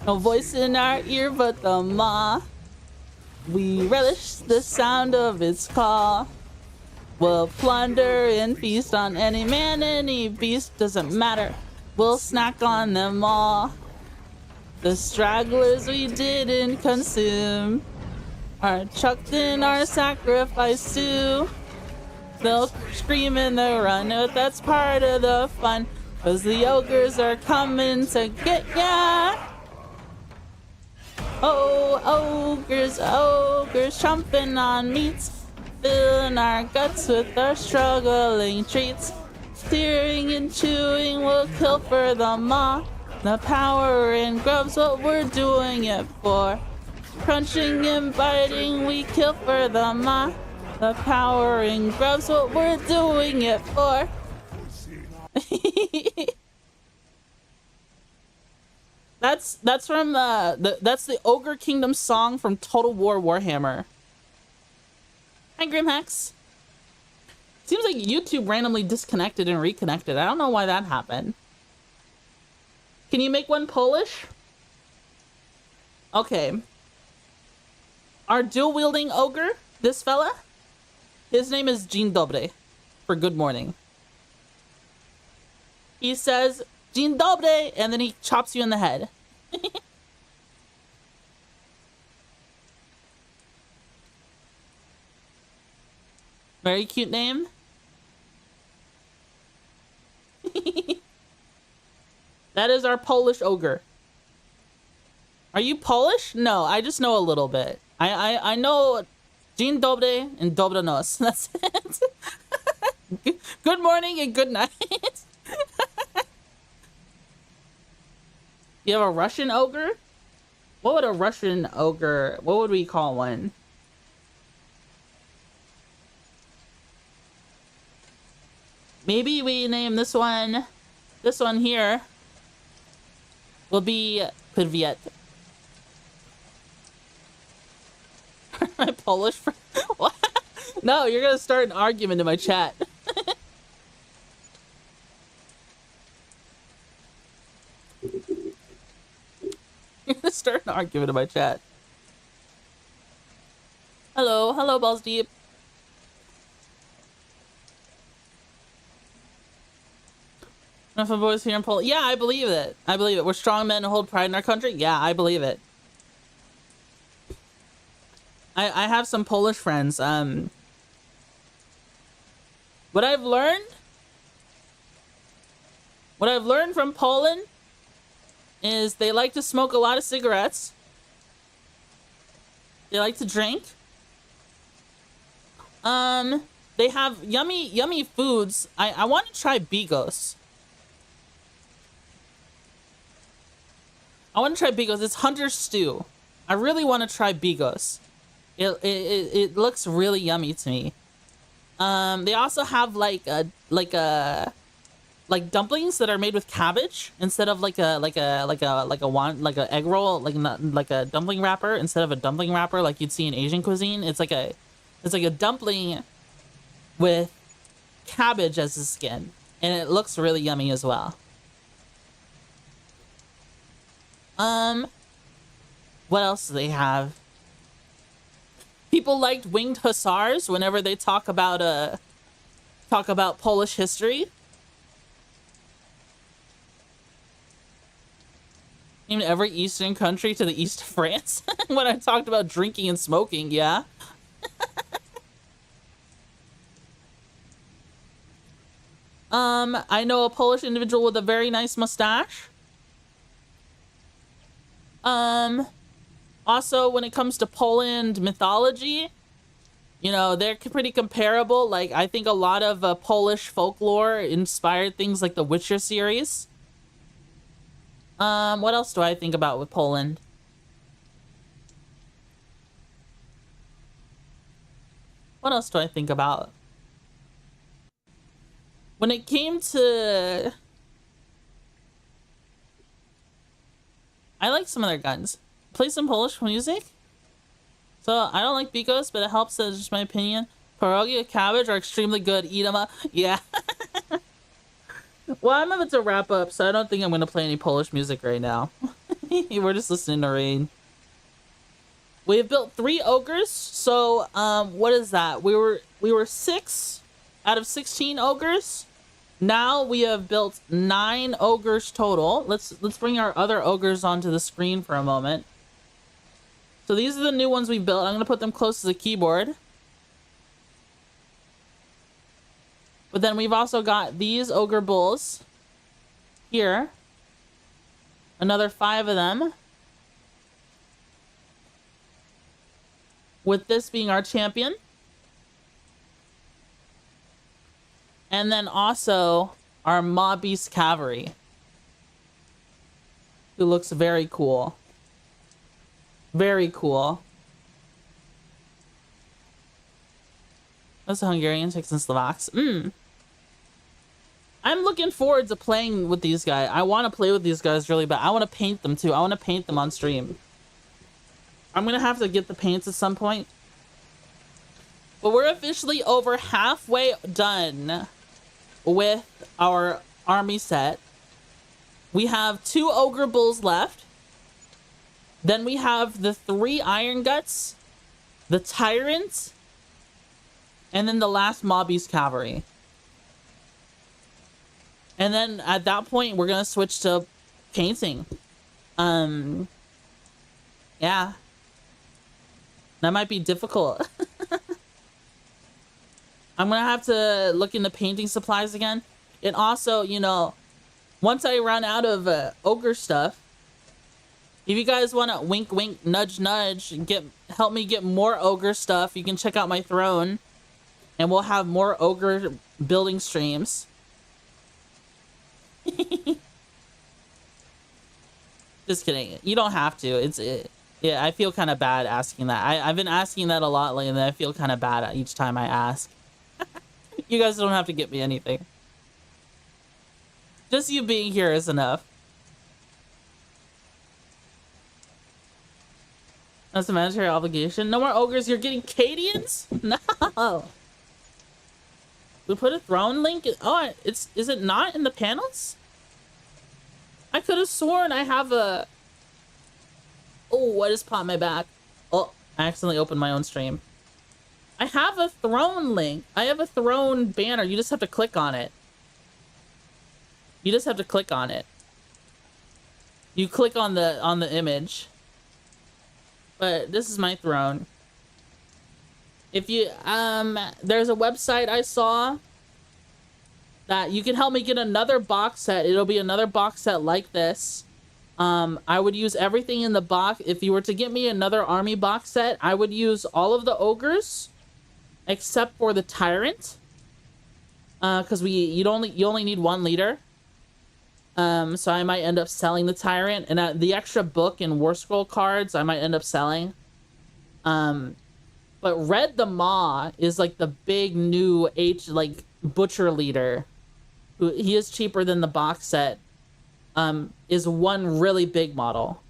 Speaker 1: No voice in our ear but the maw. We relish the sound of its call. We'll plunder and feast on any man, any beast, doesn't matter. We'll snack on them all. The stragglers we didn't consume are chucked in our sacrifice too. They'll scream and they'll run, but that's part of the fun, 'cause the ogres are coming to get ya. Oh, ogres, ogres, chomping on meats, filling our guts with our struggling treats. Tearing and chewing, we'll kill for the maw. The power in grub's what we're doing it for. Crunching and biting, we kill for the maw. The power in grub's what we're doing it for. That's from that's the Ogre Kingdom song from Total War Warhammer. Hi, Grimhex. Seems like YouTube randomly disconnected and reconnected. I don't know why that happened. Can you make one Polish? Okay. Our dual-wielding ogre, this fella, his name is Dzień dobry, for good morning. He says, Dzień dobry, and then he chops you in the head. Very cute name. That is our Polish ogre. Are you Polish? No, I just know a little bit. I know Dzień dobry and dobranoc. That's it. Good morning and good night. You have a Russian ogre? What would a Russian ogre, what would we call one? Maybe we name this one here will be Privyet. My Polish friend? What? No, you're gonna start an argument in my chat. You're gonna start an argument in my chat. Hello, Balls Deep. Enough of boys here in Poland. Yeah, I believe it. I believe it. We're strong men who hold pride in our country. Yeah, I believe it. I have some Polish friends. What I've learned from Poland is they like to smoke a lot of cigarettes. They like to drink. They have yummy foods. I want to try bigos. I want to try bigos. It's hunter stew. I really want to try bigos. It looks really yummy to me. They also have like dumplings that are made with cabbage instead of like a egg roll, like a dumpling wrapper instead of a dumpling wrapper like you'd see in Asian cuisine. It's like a dumpling with cabbage as the skin, and it looks really yummy as well. What else do they have? People liked winged hussars whenever they talk about Polish history. Named every Eastern country to the east of France. When I talked about drinking and smoking, yeah. I know a Polish individual with a very nice mustache. Also, when it comes to Poland mythology, you know, they're pretty comparable. Like, I think a lot of Polish folklore inspired things like the Witcher series. What else do I think about with Poland? What else do I think about? When it came to... I like some of their guns. Play some Polish music? So, I don't like Bikos, but it helps. That's just my opinion. Pierogi with cabbage are extremely good. Eat them up. Yeah. Well, I'm about to wrap up, so I don't think I'm going to play any Polish music right now. We're just listening to rain. We have built 3 ogres, so, what is that? We were 6 out of 16 ogres. Now we have built 9 ogres total. Let's bring our other ogres onto the screen for a moment. So these are the new ones we built. I'm going to put them close to the keyboard. But then we've also got these ogre bulls here. Another 5 of them. With this being our champion. And then also our Mob Beast Cavalry. Who looks very cool. Very cool. That's the Hungarian, Czechs, and Slovaks. I'm looking forward to playing with these guys. I want to play with these guys really bad. I want to paint them too. I want to paint them on stream. I'm going to have to get the paints at some point. But we're officially over halfway done with our army set. We have 2 ogre bulls left. Then we have the 3 iron guts, the tyrant, and then the last Mob Beast Cavalry. And then at that point, we're gonna switch to painting. Yeah. That might be difficult. I'm gonna have to look into painting supplies again. And also, you know, once I run out of ogre stuff, if you guys want to wink wink nudge nudge and help me get more ogre stuff, you can check out my throne and we'll have more ogre building streams. Just kidding. You don't have to. Yeah, I feel kind of bad asking that. I've been asking that a lot lately and I feel kind of bad each time I ask. You guys don't have to get me anything. Just you being here is enough. That's a mandatory obligation. No more ogres. You're getting Cadians? No. We put a throne link. Oh, is it not in the panels? I could have sworn I have a... Oh, I just popped my back. Oh, I accidentally opened my own stream. I have a throne link. I have a throne banner. You just have to click on it. You just have to click on it. You click on the image. But this is my throne. If you there's a website I saw that you can help me get another box set. It'll be another box set like this. I would use everything in the box. If you were to get me another army box set, I would use all of the ogres except for the tyrant. Because you only need 1 leader. So I might end up selling the tyrant, and the extra book and war scroll cards I might end up selling. But But Red the Maw is like the big new like butcher leader. Who he is cheaper than the box set. Is one really big model.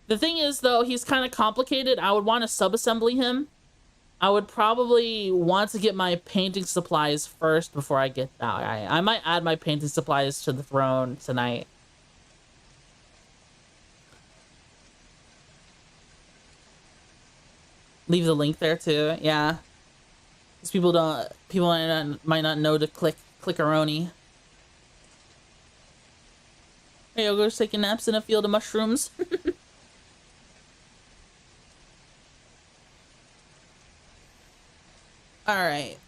Speaker 1: The thing is, though, he's kind of complicated. I would want to sub-assembly him. I would probably want to get my painting supplies first before I get that guy. I might add my painting supplies to the throne tonight. Leave the link there too, yeah. Because people might not know to clickaroni. Hey, Ogor's taking naps in a field of mushrooms. Alright.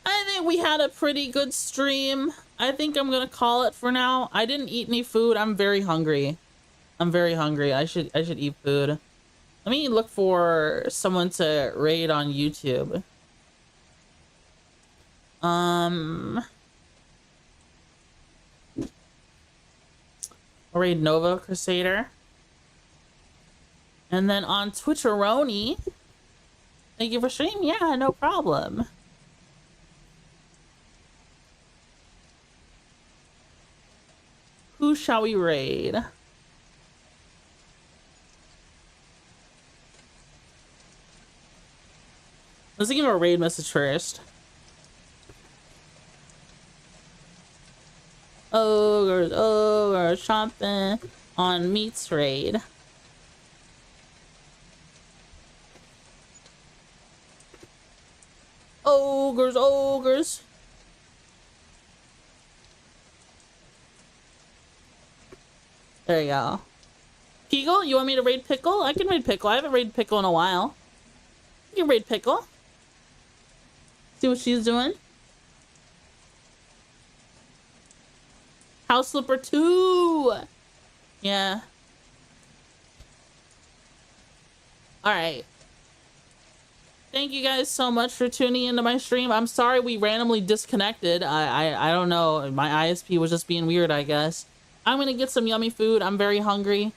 Speaker 1: I think we had a pretty good stream. I think I'm gonna call it for now. I didn't eat any food. I'm very hungry. I'm very hungry. I should eat food. Let me look for someone to raid on YouTube. I'll raid Nova Crusader. And then on Twitcheroni. Thank you for stream. Yeah, no problem. Who shall we raid? Let's give him a raid message first. Ogre, chomping on meats raid. Ogres. There you go. Pickle, you want me to raid Pickle? I can raid Pickle. I haven't raided Pickle in a while. You can raid Pickle. See what she's doing. House Slipper 2. Yeah. Alright. Thank you guys so much for tuning into my stream. I'm sorry we randomly disconnected. I don't know. My ISP was just being weird, I guess. I'm gonna get some yummy food. I'm very hungry.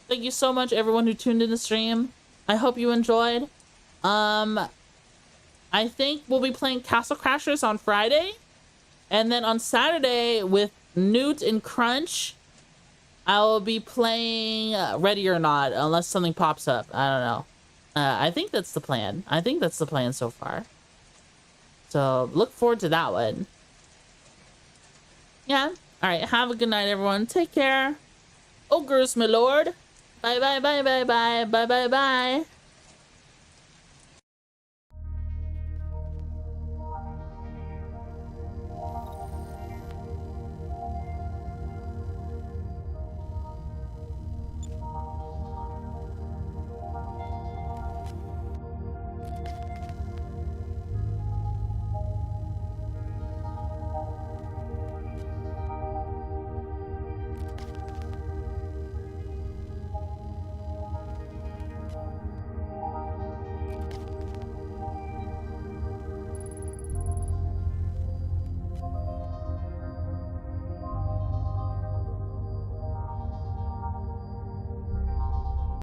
Speaker 1: Thank you so much, everyone who tuned in the stream. I hope you enjoyed. I think we'll be playing Castle Crashers on Friday. And then on Saturday with Newt and Crunch, I will be playing Ready or Not, unless something pops up. I don't know. I think that's the plan. I think that's the plan so far. So look forward to that one. Yeah. All right. Have a good night, everyone. Take care. Ogres, my lord. Bye, bye, bye, bye, bye, bye, bye, bye.